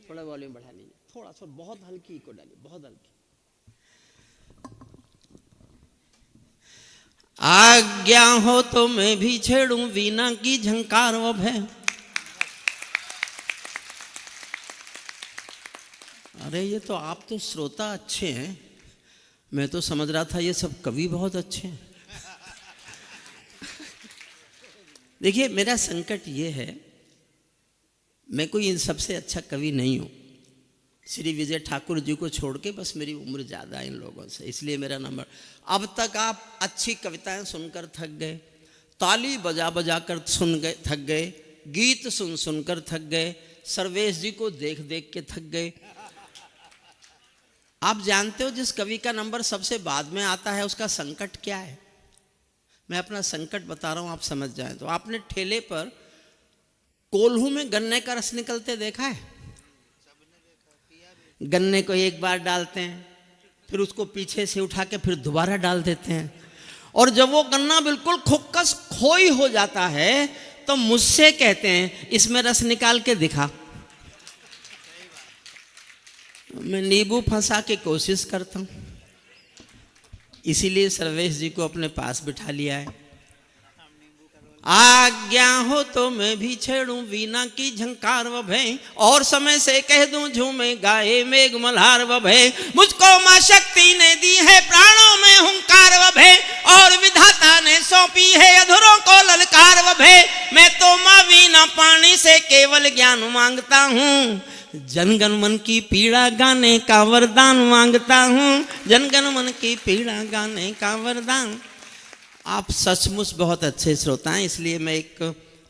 थोड़ा वॉल्यूम बढ़ा लीजिए, थोड़ा सा, बहुत हल्की को डालिए, बहुत हल्की। आज्ञा हो तो मैं भी छेड़ूं वीणा की झंकार वो भय। अरे ये तो आप तो श्रोता अच्छे हैं, मैं तो समझ रहा था ये सब कवि बहुत अच्छे हैं। देखिए मेरा संकट ये है, मैं कोई इन सबसे अच्छा कवि नहीं हूँ। श्री विजय ठाकुर जी को छोड़ के बस मेरी उम्र ज़्यादा है इन लोगों से, इसलिए मेरा नंबर। अब तक आप अच्छी कविताएं सुनकर थक गए, ताली बजा बजा कर सुन गए थक गए, गीत सुन सुनकर थक गए, सर्वेश जी को देख देख के थक गए। आप जानते हो जिस कवि का नंबर सबसे बाद में आता है उसका संकट क्या है? मैं अपना संकट बता रहा हूं, आप समझ जाएं। तो आपने ठेले पर कोल्हू में गन्ने का रस निकलते देखा है? गन्ने को एक बार डालते हैं, फिर उसको पीछे से उठा के फिर दोबारा डाल देते हैं, और जब वो गन्ना बिल्कुल खुक्कस खोई हो जाता है तो मुझसे कहते हैं इसमें रस निकाल के दिखा। मैं नींबू फंसा के कोशिश करता हूं, इसीलिए सर्वेश जी को अपने पास बिठा लिया है। आज्ञा हो तो मैं भी छेड़ूं वीणा की झंकार व भय, और समय से कह दूं झूमे गाए मेघ मल्हार व भय। मुझको मां शक्ति ने दी है प्राणों में हुंकार व भय, और विधाता ने सौंपी है अधरों को ललकार व भय। मैं तो मां वीणा पानी से केवल ज्ञान मांगता हूँ, जनगण मन की पीड़ा गाने का वरदान मांगता हूँ, जनगण मन की पीड़ा गाने का वरदान। आप सचमुच बहुत अच्छे श्रोता हैं, इसलिए मैं एक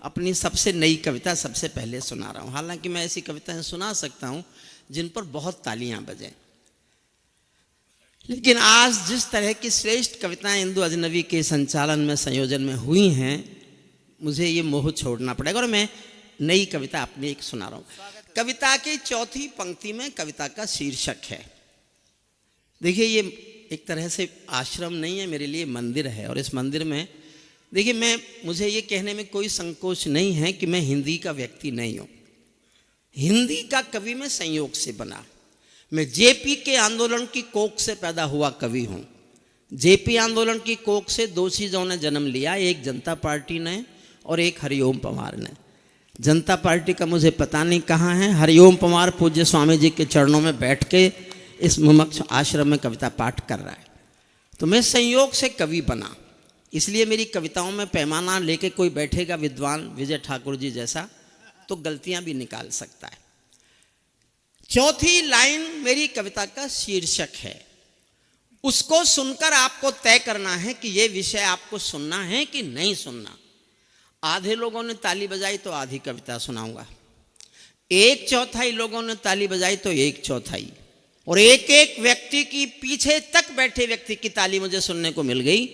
अपनी सबसे नई कविता सबसे पहले सुना रहा हूँ। हालांकि मैं ऐसी कविताएं सुना सकता हूँ जिन पर बहुत तालियां बजें, लेकिन आज जिस तरह की श्रेष्ठ कविताएं इंदु अजनबी के संचालन में संयोजन में हुई हैं, मुझे ये मोह छोड़ना पड़ेगा और मैं नई कविता अपनी एक सुना रहा हूँ। कविता की चौथी पंक्ति में कविता का शीर्षक है, देखिए ये एक तरह से आश्रम नहीं है, मेरे लिए मंदिर है, और इस मंदिर में देखिए मुझे ये कहने में कोई संकोच नहीं है कि मैं हिंदी का व्यक्ति नहीं हूँ। हिंदी का कवि मैं संयोग से बना, मैं जेपी के आंदोलन की कोख से पैदा हुआ कवि हूँ। जेपी आंदोलन की कोख से दो चीज़ों ने जन्म लिया, एक जनता पार्टी ने और एक हरिओम पंवार ने। जनता पार्टी का मुझे पता नहीं कहाँ है, हरिओम पंवार पूज्य स्वामी जी के चरणों में बैठ के इस मुमुक्ष आश्रम में कविता पाठ कर रहा है। तो मैं संयोग से कवि बना, इसलिए मेरी कविताओं में पैमाना लेके कोई बैठेगा विद्वान विजय ठाकुर जी जैसा तो गलतियां भी निकाल सकता है। चौथी लाइन मेरी कविता का शीर्षक है, उसको सुनकर आपको तय करना है कि ये विषय आपको सुनना है कि नहीं सुनना। आधे लोगों ने ताली बजाई तो आधी कविता सुनाऊंगा, एक चौथाई लोगों ने ताली बजाई तो एक चौथाई, और एक एक व्यक्ति की पीछे तक बैठे व्यक्ति की ताली मुझे सुनने को मिल गई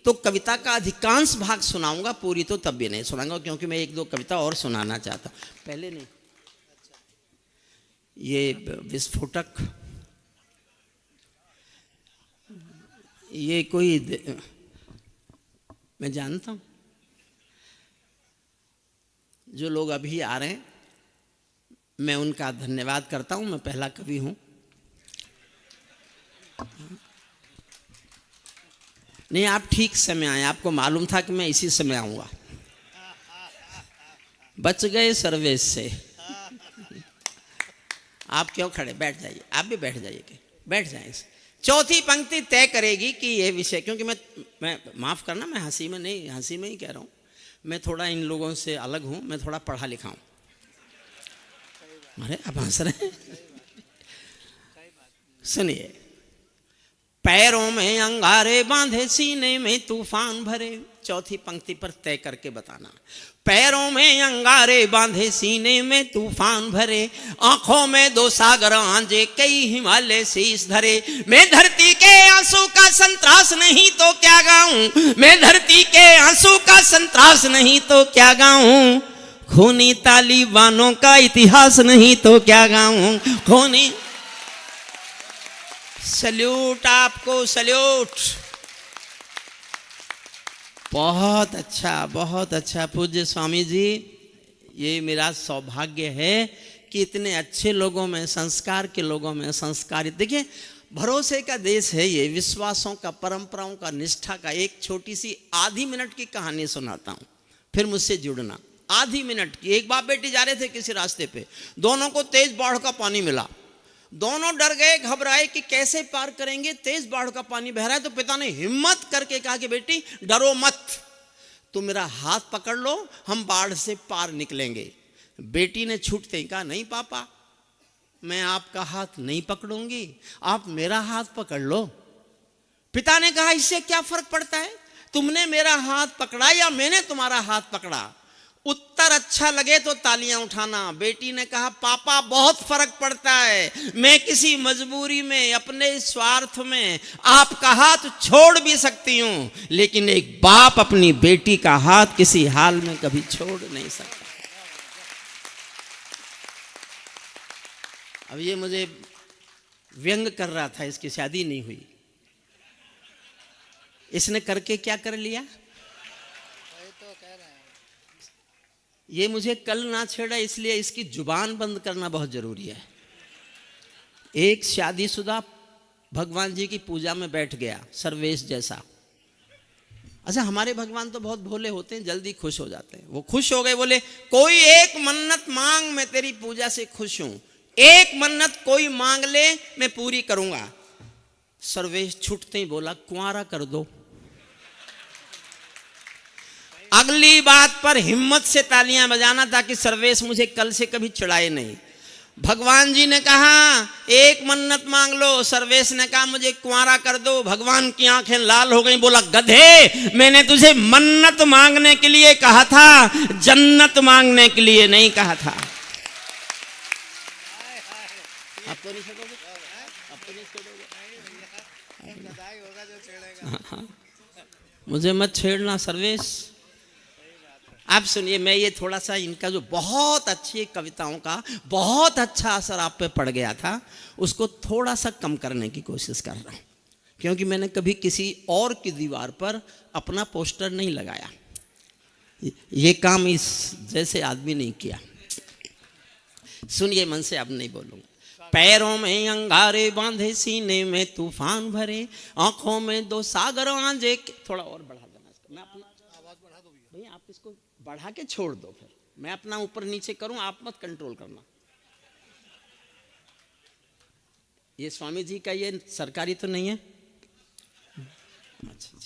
तो कविता का अधिकांश भाग सुनाऊंगा, पूरी तो तब भी नहीं सुनाऊंगा क्योंकि मैं एक दो कविता और सुनाना चाहता हूं। पहले नहीं, ये विस्फोटक, ये कोई मैं जानता हूं, जो लोग अभी आ रहे हैं मैं उनका धन्यवाद करता हूं, मैं पहला कवि हूं। नहीं, आप ठीक समय आए, आपको मालूम था कि मैं इसी समय आऊंगा, बच गए सर्वेश से। आप क्यों खड़े, बैठ जाइए, आप भी बैठ जाइए, बैठ जाए। चौथी पंक्ति तय करेगी कि ये विषय, क्योंकि मैं माफ करना, मैं हंसी में ही कह रहा हूं, मैं थोड़ा इन लोगों से अलग हूं, मैं थोड़ा पढ़ा लिखा हूं। अरे आप हंस रहे हैं, सुनिए। पैरों में अंगारे बांधे सीने में तूफान भरे, चौथी पंक्ति पर तय करके बताना। पैरों में अंगारे बांधे सीने में तूफान भरे, आंखों में दो सागर आंजे कई हिमालय शीश धरे। मैं धरती के आंसू का संतरास नहीं तो क्या गाऊं, मैं धरती के आंसू का संतरास नहीं तो क्या गाऊं, खूनी तालिबानों का इतिहास नहीं तो क्या गाऊं, खूनी। सल्यूट आपको, सल्यूट। बहुत अच्छा, बहुत अच्छा पूज्य स्वामी जी, ये मेरा सौभाग्य है कि इतने अच्छे लोगों में, संस्कार के लोगों में, संस्कारित, देखिए भरोसे का देश है ये, विश्वासों का, परंपराओं का, निष्ठा का। एक छोटी सी आधी मिनट की कहानी सुनाता हूँ, फिर मुझसे जुड़ना। आधी मिनट की, एक बाप बेटी जा रहे थे किसी रास्ते पे, दोनों को तेज बाढ़ का पानी मिला, दोनों डर गए, घबराए कि कैसे पार करेंगे, तेज बाढ़ का पानी बह रहा है। तो पिता ने हिम्मत करके कहा कि बेटी डरो मत, तुम मेरा हाथ पकड़ लो, हम बाढ़ से पार निकलेंगे। बेटी ने छूटते ही कहा नहीं पापा, मैं आपका हाथ नहीं पकड़ूंगी, आप मेरा हाथ पकड़ लो। पिता ने कहा इससे क्या फर्क पड़ता है, तुमने मेरा हाथ पकड़ा या मैंने तुम्हारा हाथ पकड़ा, उत्तर अच्छा लगे तो तालियां उठाना। बेटी ने कहा पापा बहुत फर्क पड़ता है, मैं किसी मजबूरी में, अपने स्वार्थ में आपका हाथ छोड़ भी सकती हूं, लेकिन एक बाप अपनी बेटी का हाथ किसी हाल में कभी छोड़ नहीं सकता। अब ये मुझे व्यंग कर रहा था, इसकी शादी नहीं हुई, इसने करके क्या कर लिया, ये मुझे कल ना छेड़ा, इसलिए इसकी जुबान बंद करना बहुत जरूरी है। एक शादीशुदा भगवान जी की पूजा में बैठ गया, सर्वेश जैसा। अच्छा, हमारे भगवान तो बहुत भोले होते हैं, जल्दी खुश हो जाते हैं। वो खुश हो गए, बोले कोई एक मन्नत मांग, मैं तेरी पूजा से खुश हूं, एक मन्नत कोई मांग ले मैं पूरी करूंगा। सर्वेश छूटते ही बोला कुंवारा कर दो। अगली बात पर हिम्मत से तालियां बजाना ताकि सर्वेश मुझे कल से कभी चिढ़ाए नहीं। भगवान जी ने कहा एक मन्नत मांग लो, सर्वेश ने कहा मुझे कुंवारा कर दो। भगवान की आंखें लाल हो गई, बोला गधे, मैंने तुझे मन्नत मांगने के लिए कहा था, जन्नत मांगने के लिए नहीं कहा था। आप तो नहीं छोड़ोगे, आप तो नहीं छोड़ोगे, मुझे मत छेड़ना सर्वेश। आप सुनिए, मैं ये थोड़ा सा इनका जो बहुत अच्छी कविताओं का बहुत अच्छा असर आप पे पड़ गया था, उसको थोड़ा सा कम करने की कोशिश कर रहा हूँ, क्योंकि मैंने कभी किसी और की दीवार पर अपना पोस्टर नहीं लगाया, ये काम इस जैसे आदमी नहीं किया। सुनिए, मन से अब नहीं बोलूँगा। पैरों में अंगारे बांधे, सीने में तूफान भरे, आंखों में दो सागर आंजे। थोड़ा और बढ़ा देना इसको, मैं अपना आवाज बढ़ा दो भैया, आप इसको बढ़ा के छोड़ दो, फिर मैं अपना ऊपर नीचे करूं, आप मत कंट्रोल करना। ये स्वामी जी का ये सरकारी तो नहीं है। अच्छा,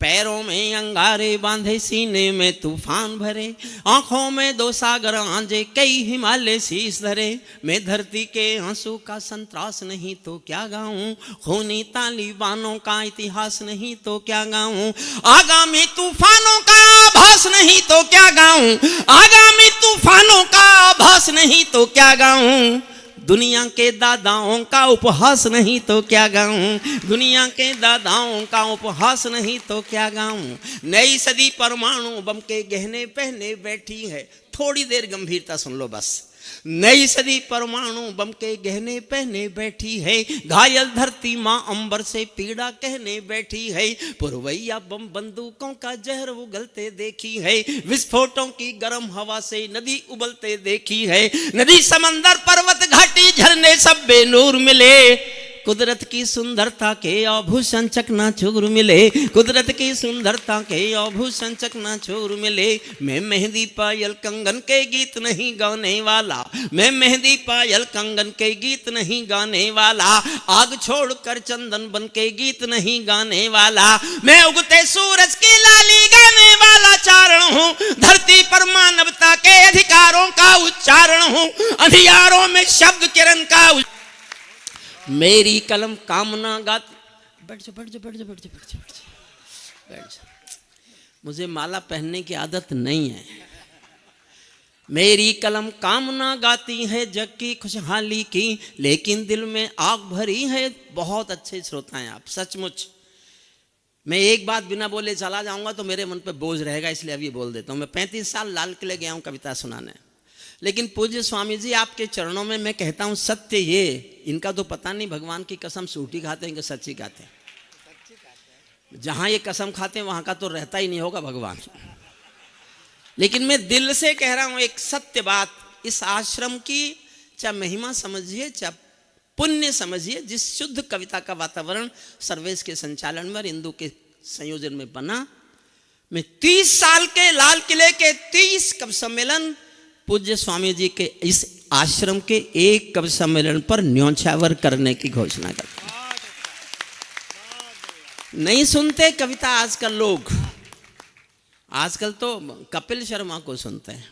पैरों में अंगारे बांधे, सीने में तूफान भरे, आंखों में दो सागर आंजे, कई हिमालय शीश धरे। मैं धरती के आंसू का संतरास नहीं तो क्या गाऊं, खूनी तालिबानों का इतिहास नहीं तो क्या गाऊं, आगामी तूफानों का आभास नहीं तो क्या गाऊं, आगामी तूफानों का आभास नहीं तो क्या गाऊं, दुनिया के दादाओं का उपहास नहीं तो क्या गाऊं, दुनिया के दादाओं का उपहास नहीं तो क्या गाऊं। नई सदी परमाणु बम के गहने पहने बैठी है, थोड़ी देर गंभीरता सुन लो बस। नई सदी परमाणु बम के गहने पहने बैठी है, घायल धरती माँ अंबर से पीड़ा कहने बैठी है, पुरवैया बम बंदूकों का जहर उगलते देखी है, विस्फोटों की गर्म हवा से नदी उबलते देखी है, नदी समंदर पर्वत घाटी झरने सब बेनूर मिले, कुदरत की सुंदरता के आभूषण चकनाचूर मिले, कुदरत की सुंदरता के आभूषण चकनाचूर मिले। मैं मेहंदी पायल कंगन के गीत नहीं गाने वाला, मैं मेहंदी पायल कंगन के गीत नहीं गाने वाला, आग छोड़कर चंदन बन के गीत नहीं गाने वाला, मैं उगते सूरज की लाली गाने वाला चारण हूँ, धरती पर मानवता के अधिकारों का उच्चारण हूँ, अंधियारों में शब्द किरण का मेरी कलम कामना गाती। बैठ जा, बैठ जा, बैठ जा, बैठ जा, बैठ जा, बैठ जा। मुझे माला पहनने की आदत नहीं है। मेरी कलम कामना गाती है जग की खुशहाली की, लेकिन दिल में आग भरी है। बहुत अच्छे श्रोता हैं आप, सचमुच। मैं एक बात बिना बोले चला जाऊंगा तो मेरे मन पे बोझ रहेगा, इसलिए अभी बोल देता हूँ। मैं 35 साल लाल किले गया हूँ कविता सुनाने, लेकिन पूज्य स्वामी जी आपके चरणों में मैं कहता हूँ सत्य ये, इनका तो पता नहीं भगवान की कसम सूठी खाते हैं कि सच्ची खाते हैं। जहाँ ये कसम खाते हैं वहाँ का तो रहता ही नहीं होगा भगवान। लेकिन मैं दिल से कह रहा हूँ एक सत्य बात, इस आश्रम की चाहे महिमा समझिए चाहे पुण्य समझिए, जिस शुद्ध कविता का वातावरण सर्वेश के संचालन में और इंदु के संयोजन में बना। मैं 30 साल के लाल किले के 30 कवि सम्मेलन पूज्य स्वामी जी के इस आश्रम के एक कवि सम्मेलन पर न्योछावर करने की घोषणा करता हूं। नहीं सुनते कविता आजकल लोग, आजकल तो कपिल शर्मा को सुनते हैं।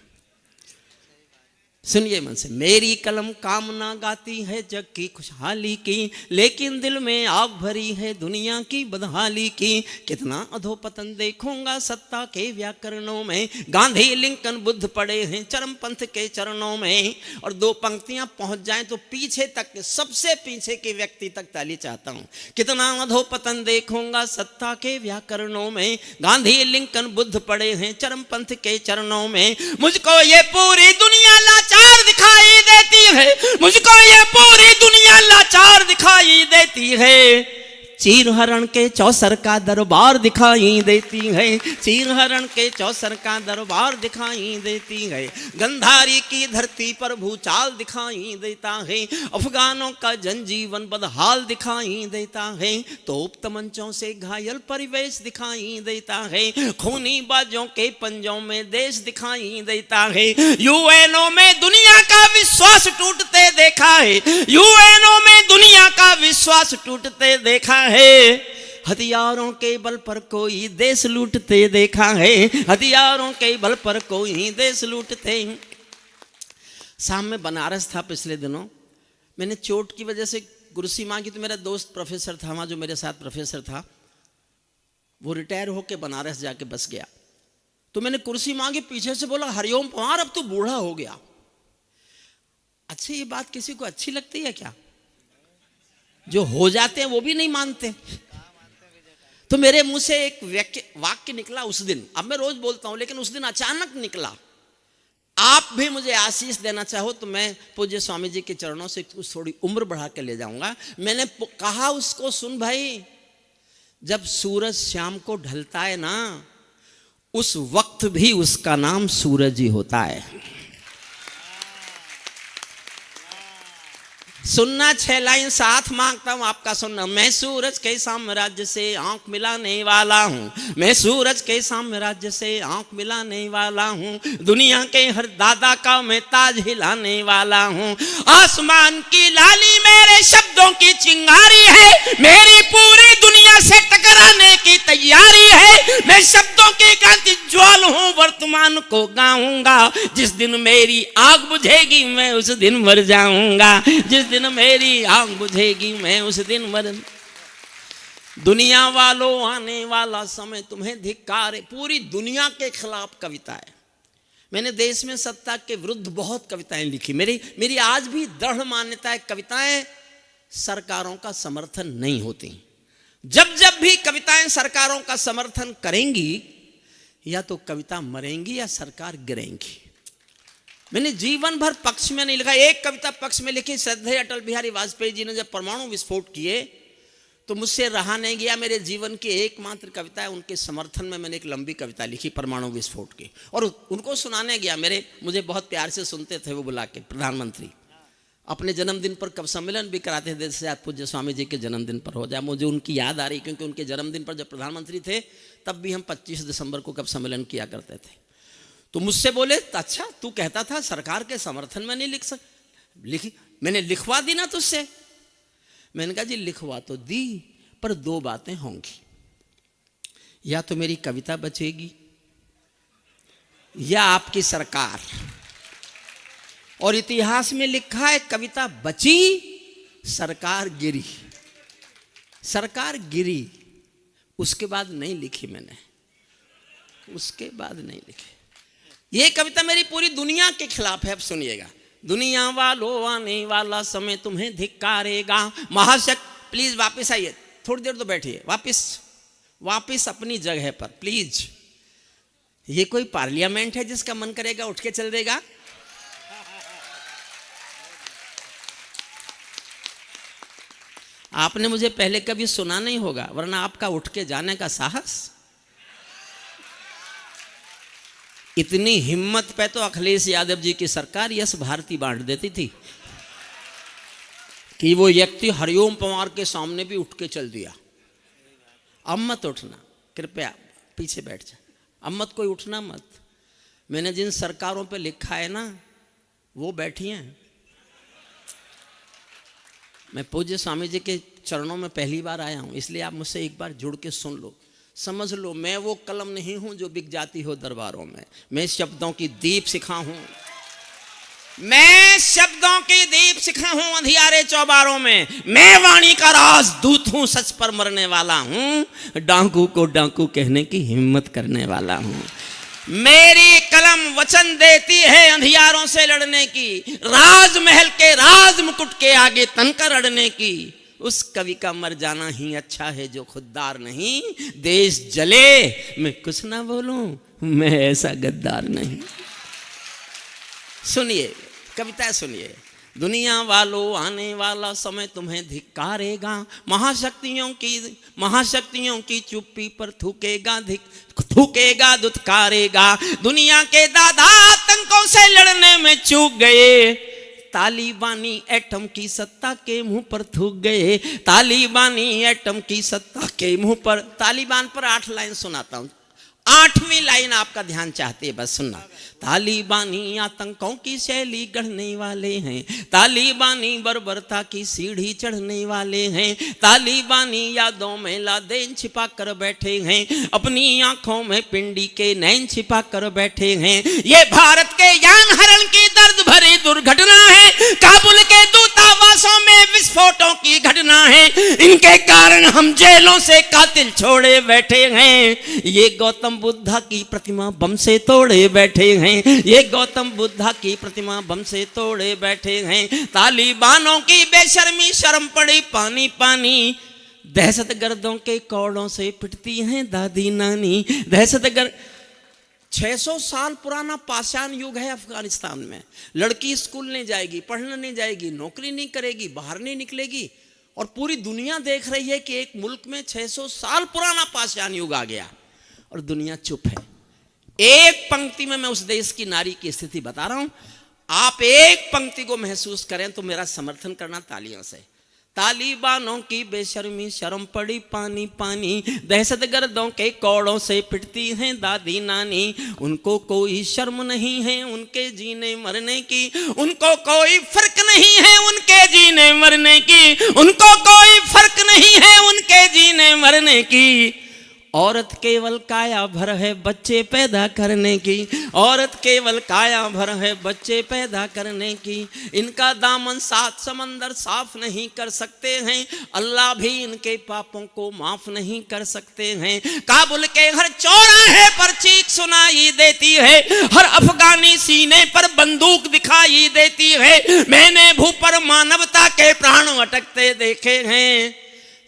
सुनिए मन से, मेरी कलम कामना गाती है जग की खुशहाली की, लेकिन दिल में आग भरी है दुनिया की बदहाली की। कितना अधोपतन देखूंगा सत्ता के व्याकरणों में, गांधी लिंकन बुद्ध पड़े हैं चरमपंथ के चरणों में। और 2 पंक्तियां पहुंच जाएं तो पीछे तक, सबसे पीछे के व्यक्ति तक ताली चाहता हूं। कितना अधोपतन देखूंगा सत्ता के व्याकरणों में, गांधी लिंकन बुद्ध पड़े हैं चरमपंथ के चरणों में। मुझको ये पूरी दुनिया लाचार दिखाई देती है, मुझको ये पूरी दुनिया लाचार दिखाई देती है। चीर हरण के चौसर का दरबार दिखाई देती है, चीर हरण के चौसर का दरबार दिखाई देती है। गंधारी की धरती पर भूचाल दिखाई देता है, अफगानों का जनजीवन बदहाल दिखाई देता है। तोप तमंचों से घायल परिवेश दिखाई देता है, खूनी बाजों के पंजों में देश दिखाई देता है। यूएनओ में दुनिया का विश्वास टूटते देखा है, यूएनओ में दुनिया का विश्वास टूटते देखा है। हथियारों के बल पर कोई देश लूटते देखा है, हथियारों के बल पर कोई देश लूटते। शाम में बनारस था पिछले दिनों, मैंने चोट की वजह से कुर्सी मांगी तो मेरा दोस्त प्रोफेसर था वहाँ, जो मेरे साथ प्रोफेसर था, वो रिटायर होके बनारस जाके बस गया। तो मैंने कुर्सी मांगी, पीछे से बोला हरिओम पवार अब तो बूढ़ा हो गया। अच्छा, ये बात किसी को अच्छी लगती है क्या? जो हो जाते हैं वो भी नहीं मानते। तो मेरे मुंह से एक वाक्य निकला उस दिन, अब मैं रोज बोलता हूं लेकिन उस दिन अचानक निकला। आप भी मुझे आशीष देना चाहो तो मैं पूज्य स्वामी जी के चरणों से थोड़ी उम्र बढ़ा के ले जाऊंगा। मैंने कहा उसको, सुन भाई, जब सूरज शाम को ढलता है ना, उस वक्त भी उसका नाम सूरज ही होता है। सुनना 6 लाइन साथ मांगता हूं आपका सुनना। मैं सूरज के साम्राज्य से आंख मिलाने वाला हूं, मैं सूरज के साम्राज्य से आंख मिलाने वाला हूं। दुनिया के हर दादा का मैं ताज हिलाने वाला हूं। आसमान की लाली मेरे शब्दों की चिंगारी है, मेरी पूरी दुनिया से टकराने की तैयारी है। मैं शब्दों की क्रांति ज्वाल हूं, वर्तमान को गाऊंगा। जिस दिन मेरी आग बुझेगी मैं उस दिन मर जाऊंगा, जिस दिन मेरी आग बुझेगी मैं उस दिन मर। दुनिया वालों, आने वाला समय तुम्हें धिक्कार। पूरी दुनिया के खिलाफ कविता है। मैंने देश में सत्ता के विरुद्ध बहुत कविताएं लिखी। मेरी आज भी दृढ़ मान्यता है, कविताएं सरकारों का समर्थन नहीं होती। जब जब भी कविताएं सरकारों का समर्थन करेंगी, या तो कविता मरेंगी या सरकार गिरेंगी। मैंने जीवन भर पक्ष में नहीं लिखा। एक कविता पक्ष में लिखी, श्रद्धेय अटल बिहारी वाजपेयी जी ने जब परमाणु विस्फोट किए तो मुझसे रहा नहीं गया। मेरे जीवन की एकमात्र कविता है, उनके समर्थन में मैंने एक लंबी कविता लिखी परमाणु विस्फोट की, और उनको सुनाने गया। मुझे बहुत प्यार से सुनते थे वो बुला के, प्रधानमंत्री अपने जन्मदिन पर कवि सम्मेलन भी कराते थे। जैसे आज पूज्य स्वामी जी के जन्मदिन पर हो जाए, मुझे उनकी याद आ रही, क्योंकि उनके जन्मदिन पर जब प्रधानमंत्री थे तब भी हम 25 दिसंबर को कवि सम्मेलन किया करते थे। तो मुझसे बोले, अच्छा तू कहता था सरकार के समर्थन में नहीं लिखी, मैंने लिखवा दी ना तुझसे। मैंने कहा जी लिखवा तो दी, पर 2 बातें होंगी, या तो मेरी कविता बचेगी या आपकी सरकार। और इतिहास में लिखा है कविता बची, सरकार गिरी। सरकार गिरी, उसके बाद नहीं लिखी मैंने, उसके बाद नहीं लिखी। ये कविता मेरी पूरी दुनिया के खिलाफ है। अब सुनिएगा। दुनिया वालों, आने वाला समय तुम्हें धिक्कारेगा। महाशक्ति, प्लीज वापस आइए, थोड़ी देर तो बैठिए, वापस अपनी जगह पर प्लीज। ये कोई पार्लियामेंट है जिसका मन करेगा उठ के चल देगा? आपने मुझे पहले कभी सुना नहीं होगा, वरना आपका उठ के जाने का साहस। इतनी हिम्मत पे तो अखिलेश यादव जी की सरकार यश भारती बांट देती थी। कि वो व्यक्ति हरिओम पवार के सामने भी उठ के चल दिया। अब मत उठना, कृपया पीछे बैठ जा, अब मत कोई उठना मत। मैंने जिन सरकारों पे लिखा है ना वो बैठी हैं। मैं पूज्य स्वामी जी के चरणों में पहली बार आया हूं, इसलिए आप मुझसे एक बार जुड़ के सुन लो, समझ लो। मैं वो कलम नहीं हूं जो बिक जाती हो दरबारों में। मैं शब्दों की दीप शिखा हूं, मैं शब्दों की दीप शिखा हूं अंधियारे चौबारों में। मैं वाणी का राज दूत हूं, सच पर मरने वाला हूं, डाकू को डाकू कहने की हिम्मत करने वाला हूं। मेरी कलम वचन देती है अंधियारों से लड़ने की, राजमहल के राज मुकुट के आगे तनकर अड़ने की। उस कवि का मर जाना ही अच्छा है जो खुददार नहीं। देश जले मैं कुछ ना बोलूं, मैं ऐसा गद्दार नहीं। सुनिए कविता, सुनिए। दुनिया वालों आने वाला समय तुम्हें धिक्कारेगा, महाशक्तियों की चुप्पी पर थूकेगा दुत्कारेगा। दुनिया के दादा आतंकों से लड़ने में चूक गए, तालिबानी एटम की सत्ता के मुंह पर थूक गए। तालिबानी एटम की सत्ता के मुंह पर। तालिबान पर 8 लाइन सुनाता हूं, 8वीं लाइन आपका ध्यान चाहती है, बस सुनना। तालिबानी आतंकों की शैली गढ़ने वाले हैं, तालिबानी बर्बरता की सीढ़ी चढ़ने वाले हैं। तालिबानी यादों में लादेन छिपा कर बैठे हैं, अपनी आंखों में पिंडी के नैन छिपा कर बैठे हैं। ये भारत के यान हरण की दर्द भरी दुर्घटना है, काबुल के दूतावासों में विस्फोटों की घटना है। इनके कारण हम जेलों से कातिल छोड़े बैठे हैं। ये गौतम बुद्धा की प्रतिमा बम से तोड़े बैठे हैं, ये गौतम बुद्धा की प्रतिमा बम से तोड़े बैठे हैं। तालिबानों की बेशर्मी शर्म पड़ी पानी पानी, दहशतगर्दों के कौड़ों से पिटती हैं दादी नानी। दहशतगर्द 600 साल पुराना पाषाण युग है अफगानिस्तान में। लड़की स्कूल नहीं जाएगी, पढ़ने नहीं जाएगी, नौकरी नहीं करेगी, बाहर नहीं निकलेगी, और पूरी दुनिया देख रही है कि एक मुल्क में 600 साल पुराना पाषाण युग आ गया और दुनिया चुप है। एक पंक्ति में मैं उस देश की नारी की स्थिति बता रहा हूं, आप एक पंक्ति को महसूस करें तो मेरा समर्थन करना तालियों से। तालिबानों की बेशर्मी शर्म पड़ी पानी पानी, दहशतगर्दों के कौड़ों से पिटती हैं दादी नानी। उनको कोई शर्म नहीं है उनके जीने मरने की, उनको कोई फर्क नहीं है उनके जीने मरने की, उनको कोई फर्क नहीं है उनके जीने मरने की। औरत केवल काया भर है बच्चे पैदा करने की, औरत केवल काया भर है बच्चे पैदा करने की। इनका दामन 7 समंदर साफ नहीं कर सकते हैं, अल्लाह भी इनके पापों को माफ नहीं कर सकते हैं। काबुल के हर चौराहे पर चीख सुनाई देती है, हर अफगानी सीने पर बंदूक दिखाई देती है। मैंने भू पर मानवता के प्राण अटकते देखे हैं,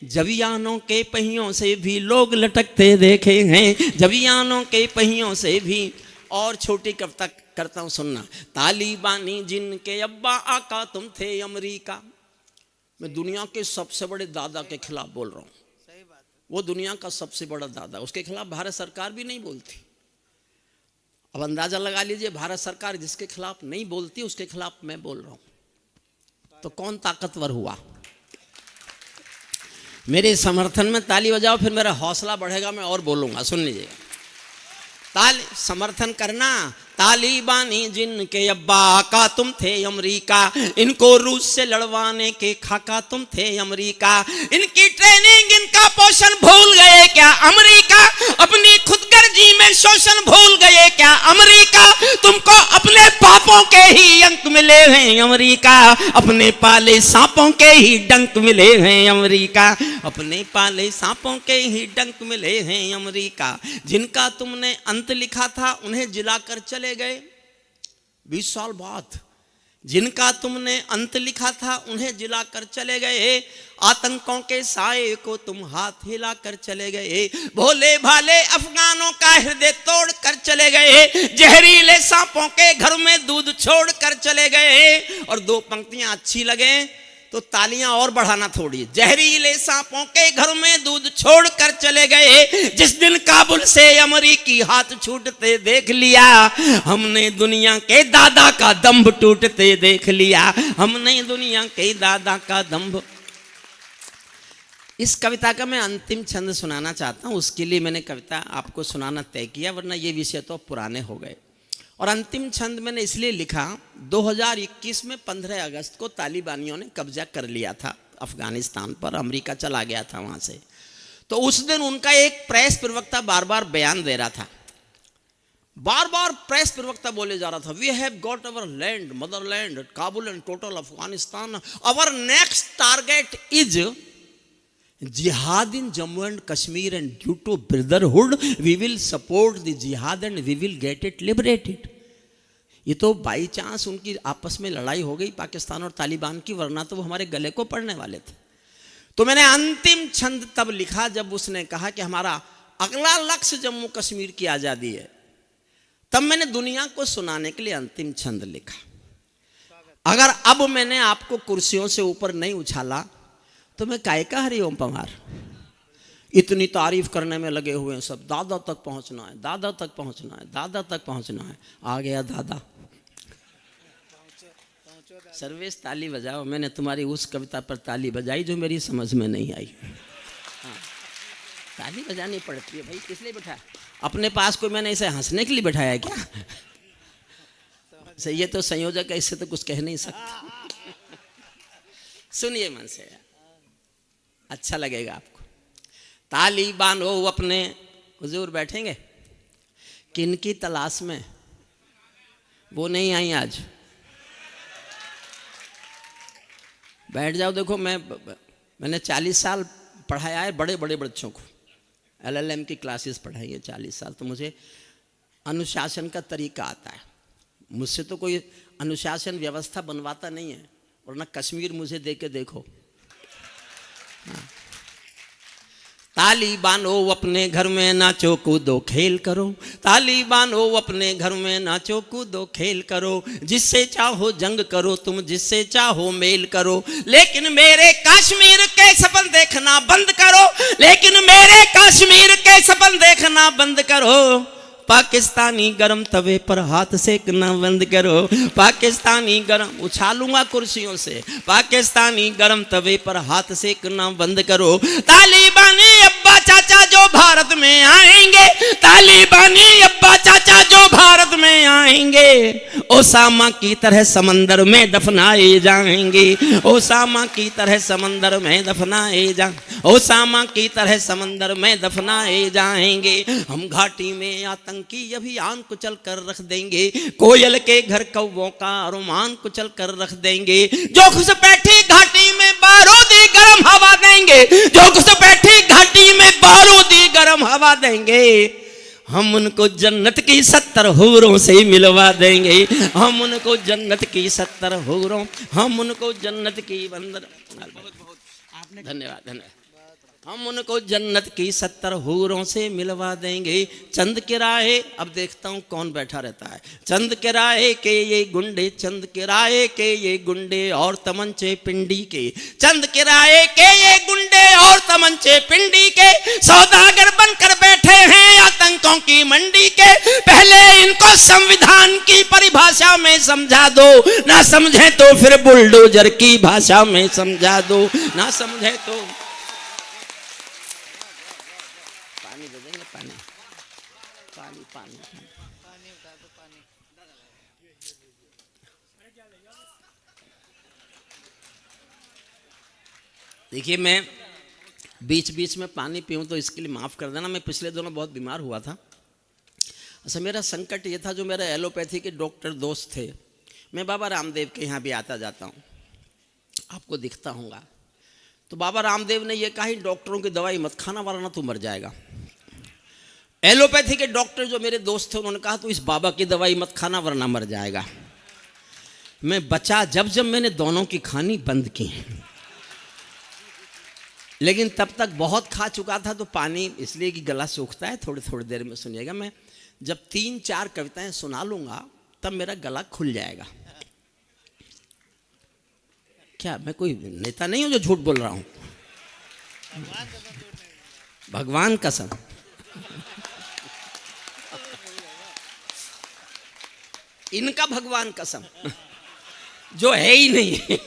जवियानों के पहियों से भी लोग लटकते देखे हैं, जवियानों के पहियों से भी। और छोटी कविता करता हूं, सुनना। तालिबानी जिनके अब्बा आका तुम थे अमेरिका। मैं दुनिया के सबसे बड़े दादा के खिलाफ बोल रहा हूं, वो दुनिया का सबसे बड़ा दादा, उसके खिलाफ भारत सरकार भी नहीं बोलती। अब अंदाजा लगा लीजिए, भारत सरकार जिसके खिलाफ नहीं बोलती उसके खिलाफ मैं बोल रहा हूं, तो कौन ताकतवर हुआ। मेरे समर्थन में ताली बजाओ, फिर मेरा हौसला बढ़ेगा, मैं और बोलूंगा, सुन लीजिएगा। समर्थन करना। तालिबानी जिनके अब्बा का तुम थे अमेरिका, इनको रूस से लड़वाने के खाका तुम थे अमेरिका। इनकी ट्रेनिंग इनका पोषण भूल गए क्या अमेरिका, अपनी खुदगर्जी में शोषण भूल गए क्या अमेरिका। तुमको अपने पापों के ही अंक मिले हैं अमेरिका, अपने पाले सांपों के ही डंक मिले हैं अमेरिका, अपने पाले सांपों के ही डंक मिले हैं अमेरिका। जिनका तुमने अंत लिखा था उन्हें जिलाकर चले गए 20 साल बाद। जिनका तुमने अंत लिखा था उन्हें जिलाकर चले गए, आतंकों के साए को तुम हाथ हिलाकर चले गए। भोले भाले अफगानों का हृदय तोड़ कर चले गए, जहरीले सांपों के घर में दूध छोड़ कर चले गए। और 2 पंक्तियां अच्छी लगे तो तालियां और बढ़ाना थोड़ी। जहरीले सांपों के घर में दूध छोड़ कर चले गए, जिस दिन काबुल से अमरीकी हाथ छूटते देख लिया, हमने दुनिया के दादा का दंभ टूटते देख लिया, हमने दुनिया के दादा का दंभ। इस कविता का मैं अंतिम छंद सुनाना चाहता हूं, उसके लिए मैंने कविता आपको सुनाना तय किया, वरना ये विषय तो पुराने हो गए। और अंतिम छंद मैंने इसलिए लिखा, 2021 में 15 अगस्त को तालिबानियों ने कब्जा कर लिया था अफगानिस्तान पर, अमेरिका चला गया था वहाँ से। तो उस दिन उनका एक प्रेस प्रवक्ता बार बार बयान दे रहा था, बार बार प्रेस प्रवक्ता बोले जा रहा था, we have got our land, motherland, Kabul and total Afghanistan, our next target is जिहाद in Jammu and Kashmir and due to brotherhood we will support the जिहाद and we will get it liberated. ये तो बाई चांस उनकी आपस में लड़ाई हो गई पाकिस्तान और तालिबान की, वरना तो वो हमारे गले को पड़ने वाले थे। तो मैंने अंतिम छंद तब लिखा जब उसने कहा कि हमारा अगला लक्ष्य जम्मू कश्मीर की आज़ादी है। तब मैंने दुनिया को सुनाने के लिए अंतिम छंद लिखा। अगर अब मैंने आपको कुर्सियों से ऊपर नहीं उछाला तो मैं काय का हरिओम पवार। इतनी तारीफ करने में लगे हुए हैं सब, दादा तक पहुंचना है, दादा तक पहुंचना है, दादा तक पहुंचना है। आ गया दादा। सर्वेश ताली बजाओ। मैंने तुम्हारी उस कविता पर ताली बजाई जो मेरी समझ में नहीं आई। हाँ, ताली बजानी पड़ती है भाई। किस लिए बैठाया? अपने पास कोई मैंने इसे हंसने के लिए बैठाया है क्या? ये तो संयोजक है, इससे तो कुछ कह नहीं सकता। सुनिए मन से, अच्छा लगेगा आपको। तालिबान हो अपने, हुजूर बैठेंगे, किन की तलाश में? वो नहीं आई आज। बैठ जाओ। देखो मैंने 40 साल पढ़ाया है बड़े बड़े बच्चों को, LLM की क्लासेस पढ़ाई है 40 साल, तो मुझे अनुशासन का तरीका आता है। मुझसे तो कोई अनुशासन व्यवस्था बनवाता नहीं है, वरना कश्मीर मुझे दे के देखो। तालिबान हो अपने घर में नाचो कूदो खेल करो, तालिबान हो अपने घर में नाचो कूदो खेल करो, जिससे चाहो जंग करो तुम, जिससे चाहो मेल करो, लेकिन मेरे कश्मीर के सपन देखना बंद करो, लेकिन मेरे कश्मीर के सपन देखना बंद करो। पाकिस्तानी गरम तवे पर हाथ सेकना बंद करो, पाकिस्तानी गरम, उछालूंगा कुर्सियों से, पाकिस्तानी गरम तवे पर हाथ सेकना बंद करो। तालिबानी अब्बा चाचा जो भारत में आएंगे, तालिबानी अब्बा चाचा जो भारत में आएंगे, ओसामा की तरह समंदर में दफनाए जाएंगे, ओसामा की तरह समंदर में दफनाए जा, ओसामा की तरह समंदर में दफनाए जाएंगे। हम घाटी में आतंक की अभियान कुचल कर रख देंगे, कोयल के घर कौवों का अरमान कुचल कर रख देंगे, जो घुसपैठी घाटी में बारूदी गरम हवा देंगे, जो घुसपैठी घाटी में बारूदी गरम हवा देंगे, हम उनको जन्नत की 70 हूरों से मिलवा देंगे, हम उनको जन्नत की 70 हूरों, हम उनको जन्नत की बंदर। धन्यवाद धन्यवाद। हम उनको जन्नत की 70 हूरों से मिलवा देंगे। चंद किराए, अब देखता हूँ कौन बैठा रहता है। चंद किराए के ये गुंडे, चंद किराए के ये गुंडे और तमंचे पिंडी के, चंद किराए के ये गुंडे और तमंचे पिंडी के, सौदागर बनकर बैठे हैं आतंकों की मंडी के। पहले इनको संविधान की परिभाषा में समझा दो, ना समझे तो फिर बुलडोजर की भाषा में समझा दो, ना समझे तो देखिए, मैं बीच बीच में पानी पीऊँ तो इसके लिए माफ़ कर देना। मैं पिछले दिनों बहुत बीमार हुआ था। अच्छा, मेरा संकट ये था, जो मेरे एलोपैथी के डॉक्टर दोस्त थे, मैं बाबा रामदेव के यहाँ भी आता जाता हूँ, आपको दिखता होगा। तो बाबा रामदेव ने यह कहा ही डॉक्टरों की दवाई मत खाना वरना तू मर जाएगा। एलोपैथी के डॉक्टर जो मेरे दोस्त थे उन्होंने कहा तू इस बाबा की दवाई मत खाना वरना मर जाएगा। मैं बचा जब मैंने दोनों की खानी बंद की, लेकिन तब तक बहुत खा चुका था, तो पानी इसलिए कि गला सूखता है। थोड़ी थोड़ी देर में सुनिएगा, मैं जब 3-4 कविताएं सुना लूंगा तब मेरा गला खुल जाएगा। क्या मैं कोई नेता नहीं हूं जो झूठ बोल रहा हूं? भगवान कसम। इनका भगवान कसम जो है ही नहीं।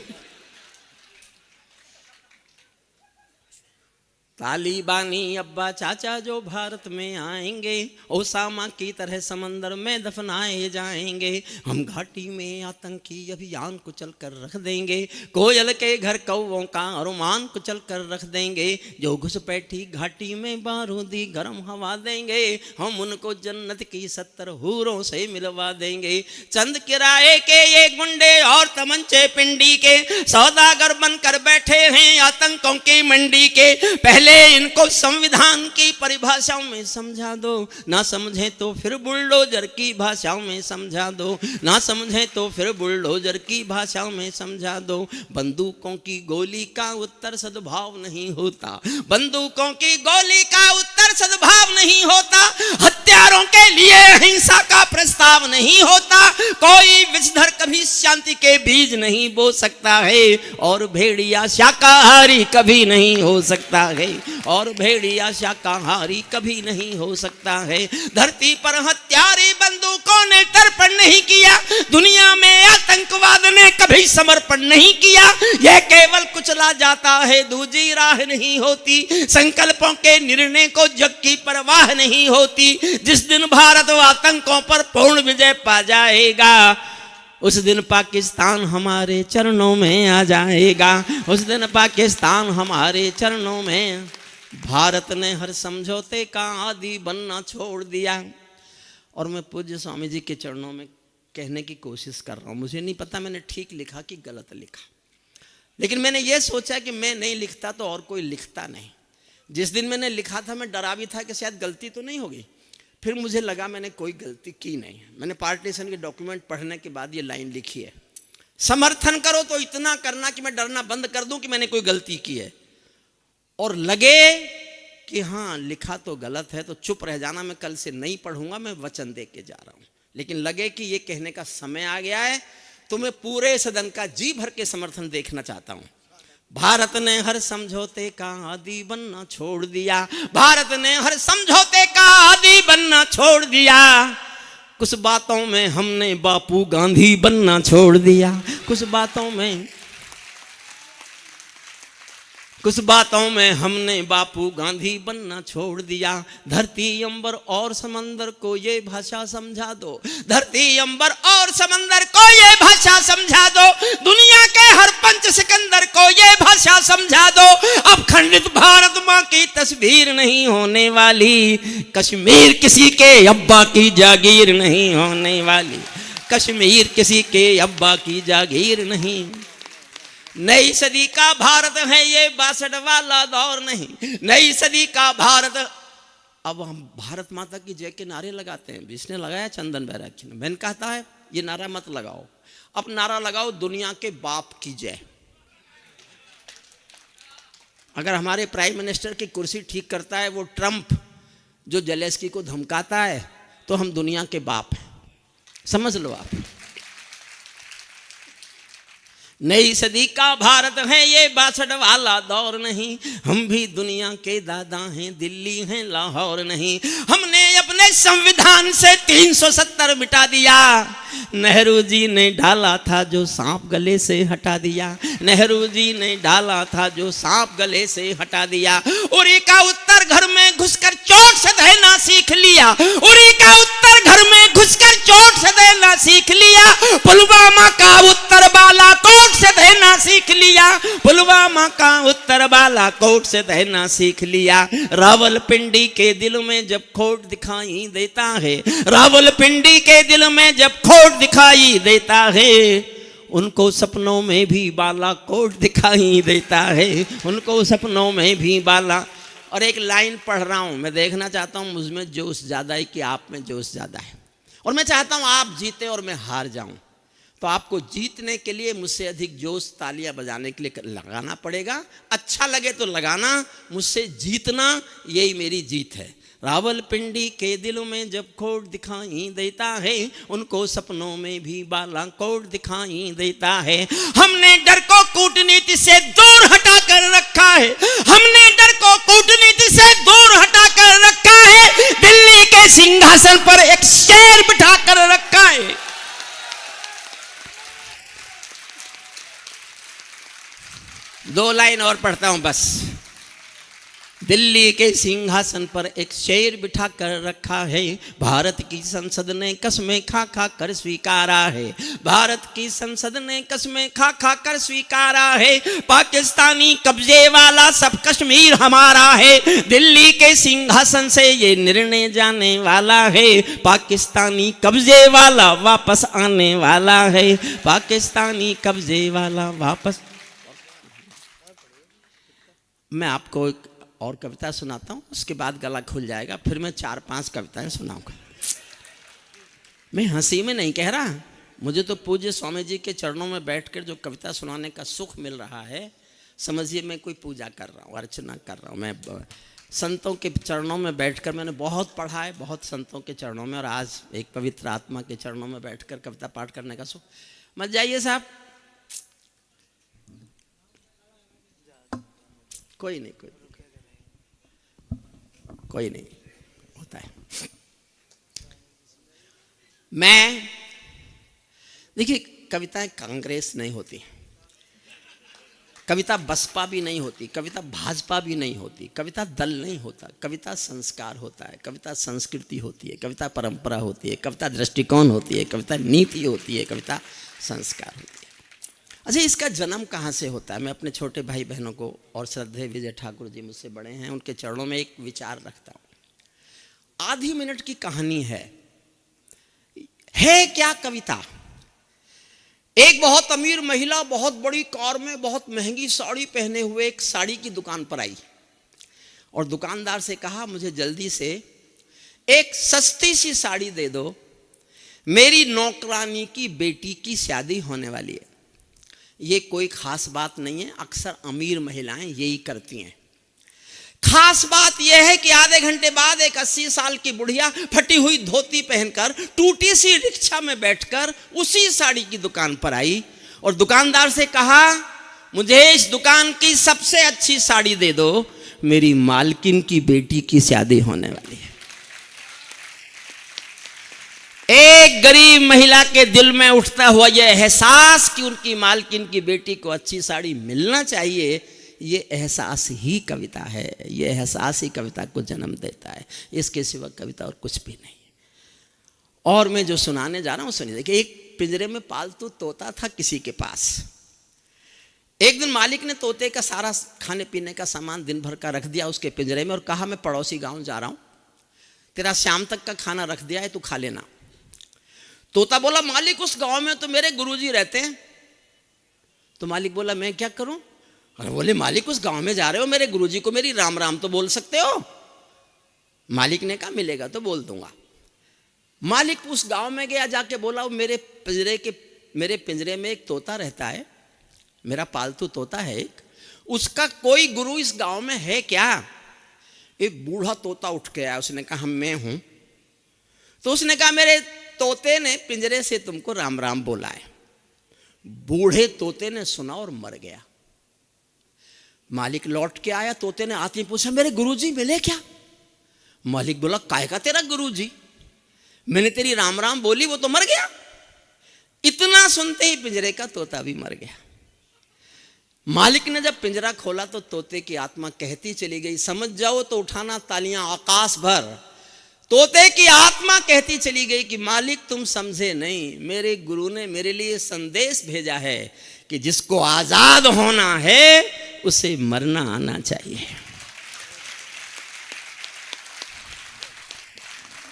तालिबानी अब्बा चाचा जो भारत में आएंगे, ओसामा की तरह समंदर में दफनाए जाएंगे। हम घाटी में आतंकी अभियान कुचल कर रख देंगे, कोयल के घर कौवों का अरमान कुचल कर रख देंगे। जो घुसपैठी घाटी में बारूदी गर्म हवा देंगे, हम उनको जन्नत की 70 हूरों से मिलवा देंगे। चंद किराए के ये गुंडे और तमंचे पिंडी के सौदागर बनकर बैठे हैं आतंकों की मंडी के। पहले इनको संविधान की परिभाषाओं में समझा दो, ना समझे तो फिर बुलडोजर की भाषाओं में समझा दो, ना समझे तो फिर बुलडोजर की भाषाओं में समझा दो। बंदूकों की गोली का उत्तर सद्भाव नहीं होता, बंदूकों की गोली का उत्तर सद्भाव नहीं होता। हत्यारों के लिए अहिंसा का प्रस्ताव नहीं होता। कोई विषधर कभी शांति के बीज नहीं बो सकता है, और भेड़िया शाकाहारी कभी नहीं हो सकता है, और भेड़िया शाकाहारी कभी नहीं हो सकता है। धरती पर हत्यारी बंदूकों ने तर्पण नहीं किया, दुनिया में आतंकवाद ने कभी समर्पण नहीं किया। यह केवल कुचला जाता है, दूजी राह नहीं होती। संकल्पों के निर्णय को जग की परवाह नहीं होती। जिस दिन भारत आतंकों पर पूर्ण विजय पा जाएगा, उस दिन पाकिस्तान हमारे चरणों में आ जाएगा। उस दिन पाकिस्तान हमारे चरणों में। भारत ने हर समझौते का आदी बनना छोड़ दिया। और मैं पूज्य स्वामी जी के चरणों में कहने की कोशिश कर रहा हूँ, मुझे नहीं पता मैंने ठीक लिखा कि गलत लिखा, लेकिन मैंने ये सोचा कि मैं नहीं लिखता तो और कोई लिखता नहीं। जिस दिन मैंने लिखा था मैं डरा भी था कि शायद गलती तो नहीं होगी, फिर मुझे लगा मैंने कोई गलती की नहीं। मैंने पार्टीशन के डॉक्यूमेंट पढ़ने के बाद ये लाइन लिखी है, समर्थन करो तो इतना करना कि मैं डरना बंद कर दूं कि मैंने कोई गलती की है, और लगे कि हाँ लिखा तो गलत है तो चुप रह जाना, मैं कल से नहीं पढ़ूंगा, मैं वचन दे के जा रहा हूं। लेकिन लगे कि ये कहने का समय आ गया है तो मैं पूरे सदन का जी भर के समर्थन देखना चाहता हूं। भारत ने हर समझौते का आदी बनना छोड़ दिया, भारत ने हर समझौते का आदी बनना छोड़ दिया। कुछ बातों में हमने बापू गांधी बनना छोड़ दिया, कुछ बातों में हमने बापू गांधी बनना छोड़ दिया। धरती अंबर और समंदर को ये भाषा समझा दो, धरती अंबर और समंदर को ये भाषा समझा दो। दुनिया के हर पंच सिकंदर को ये भाषा समझा दो। अब खंडित भारत माँ की तस्वीर नहीं होने वाली, कश्मीर किसी के अब्बा की जागीर नहीं होने वाली, कश्मीर किसी के अब्बा की जागीर नहीं। नई सदी का भारत है ये 62 वाला दौर नहीं, नई सदी का भारत। अब हम भारत माता की जय के नारे लगाते हैं, इसने लगाया चंदन बैरागी ने। मैंने कहता है ये नारा मत लगाओ, अब नारा लगाओ दुनिया के बाप की जय। अगर हमारे प्राइम मिनिस्टर की कुर्सी ठीक करता है वो ट्रंप जो जेलेंस्की को धमकाता है, तो हम दुनिया के बाप हैं, समझ लो आप। नई सदी का भारत है ये 62 वाला दौर नहीं, हम भी दुनिया के दादा हैं, दिल्ली हैं लाहौर नहीं। हमने अपने संविधान से 370 मिटा दिया, नेहरू जी ने डाला था जो सांप गले से हटा दिया, नेहरू जी ने डाला था जो सांप गले से हटा दिया। उरी का उत्तर घर में घुसकर चोट से देना सीख लिया, उरी का उत्तर घर में घुसकर चोट से देना सीख लिया। पुलवामा का उत्तर बालाकोट से देना सीख लिया, पुलवामा का उत्तर बालाकोट से देना सीख लिया। रावलपिंडी के दिल में जब खोट दिखाई देता है, रावलपिंडी के दिल में जब खोट दिखाई देता है, उनको सपनों में भी बालाकोट दिखाई देता है, उनको सपनों में भी बाला। और एक लाइन पढ़ रहा हूं, मैं देखना चाहता हूं मुझमें जोश ज्यादा है कि आप में जोश ज्यादा है, और मैं चाहता हूं आप जीते और मैं हार जाऊं। तो आपको जीतने के लिए मुझसे अधिक जोश तालियां बजाने के लिए लगाना पड़ेगा। अच्छा लगे तो लगाना, मुझसे जीतना यही मेरी जीत है। रावलपिंडी के दिलों में जब खोट दिखाई देता है, उनको सपनों में भी बालाकोट दिखाई देता है। हमने डर को कूट कूटनीति से दूर हटा कर रखा है, हमने डर को कूटनीति से दूर हटा कर रखा है, दिल्ली के सिंहासन पर एक शेर बिठा कर रखा है। दो लाइन और पढ़ता हूं बस। दिल्ली के सिंहासन पर एक शेर बिठा कर रखा है, भारत की संसद ने कस्में खा खा कर स्वीकारा है, भारत की संसद ने कस्में खा खा कर स्वीकारा है, पाकिस्तानी कब्जे वाला सब कश्मीर हमारा है, दिल्ली के सिंहासन से ये निर्णय जाने वाला है, पाकिस्तानी कब्जे वाला वापस आने वाला है, पाकिस्तानी कब्जे वाला वापस। मैं आपको एक और कविता सुनाता हूँ, उसके बाद गला खुल जाएगा, फिर मैं 4-5 कविताएं सुनाऊंगा। मैं हंसी में नहीं कह रहा, मुझे तो पूज्य स्वामी जी के चरणों में बैठकर जो कविता सुनाने का सुख मिल रहा है, समझिए मैं कोई पूजा कर रहा हूँ, अर्चना कर रहा हूँ। मैं संतों के चरणों में बैठकर, मैंने बहुत पढ़ा है, बहुत संतों के चरणों में, और आज एक पवित्र आत्मा के चरणों में बैठकर कविता पाठ करने का सुख। मत जाइए साहब, कोई नहीं, कोई नहीं होता है। मैं देखिए, कविताएं कांग्रेस नहीं होती, कविता बसपा भी नहीं होती, कविता भाजपा भी नहीं होती, कविता दल नहीं होता, कविता संस्कार होता है, कविता संस्कृति होती है, कविता परंपरा होती है, कविता दृष्टिकोण होती है, कविता नीति होती है, कविता संस्कार होती है। अच्छा, इसका जन्म कहाँ से होता है? मैं अपने छोटे भाई बहनों को, और श्रद्धेय विजय ठाकुर जी मुझसे बड़े हैं, उनके चरणों में एक विचार रखता हूँ। आधी मिनट की कहानी है क्या कविता? एक बहुत अमीर महिला बहुत बड़ी कार में बहुत महंगी साड़ी पहने हुए एक साड़ी की दुकान पर आई और दुकानदार से कहा, मुझे जल्दी से एक सस्ती सी साड़ी दे दो, मेरी नौकरानी की बेटी की शादी होने वाली है। ये कोई खास बात नहीं है, अक्सर अमीर महिलाएं यही करती हैं। खास बात यह है कि आधे घंटे बाद एक 80 साल की बुढ़िया फटी हुई धोती पहनकर टूटी सी रिक्शा में बैठकर उसी साड़ी की दुकान पर आई और दुकानदार से कहा, मुझे इस दुकान की सबसे अच्छी साड़ी दे दो, मेरी मालकिन की बेटी की शादी होने वाली है। एक गरीब महिला के दिल में उठता हुआ यह एहसास कि उनकी मालकिन की बेटी को अच्छी साड़ी मिलना चाहिए, ये एहसास ही कविता है, ये एहसास ही कविता को जन्म देता है। इसके सिवा कविता और कुछ भी नहीं। और मैं जो सुनाने जा रहा हूँ सुनिए। देखिए, एक पिंजरे में पालतू तोता था किसी के पास। एक दिन मालिक ने तोते का सारा खाने पीने का सामान दिन भर का रख दिया उसके पिंजरे में और कहा, मैं पड़ोसी गाँव जा रहा हूँ, तेरा शाम तक का खाना रख दिया है, तू खा लेना। तोता बोला, मालिक उस गांव में तो मेरे गुरुजी रहते हैं। तो मालिक बोला, मैं क्या करूं? अरे बोले, मालिक उस गांव में जा रहे हो, मेरे गुरुजी को मेरी राम राम तो बोल सकते हो। मालिक ने कहा, मिलेगा तो बोल दूंगा। मालिक उस गांव में गया, जाके बोला, मेरे पिंजरे में एक तोता रहता है, मेरा पालतू तोता है एक, उसका कोई गुरु इस गांव में है क्या? एक बूढ़ा तोता उठ के आया, उसने कहा, मैं हूं। तो उसने कहा, मेरे तोते ने पिंजरे से तुमको राम राम बोला है। बूढ़े तोते ने सुना और मर गया। मालिक लौट के आया, तोते ने आते ही पूछा, मेरे गुरुजी मिले क्या? मालिक बोला, काय का तेरा गुरुजी? मैंने तेरी राम राम बोली, वो तो मर गया। इतना सुनते ही पिंजरे का तोता भी मर गया। मालिक ने जब पिंजरा खोला तो तोते की आत्मा कहती चली गई, समझ जाओ तो उठाना तालियां आकाश भर। तोते की आत्मा कहती चली गई कि मालिक तुम समझे नहीं, मेरे गुरु ने मेरे लिए संदेश भेजा है कि जिसको आजाद होना है उसे मरना आना चाहिए।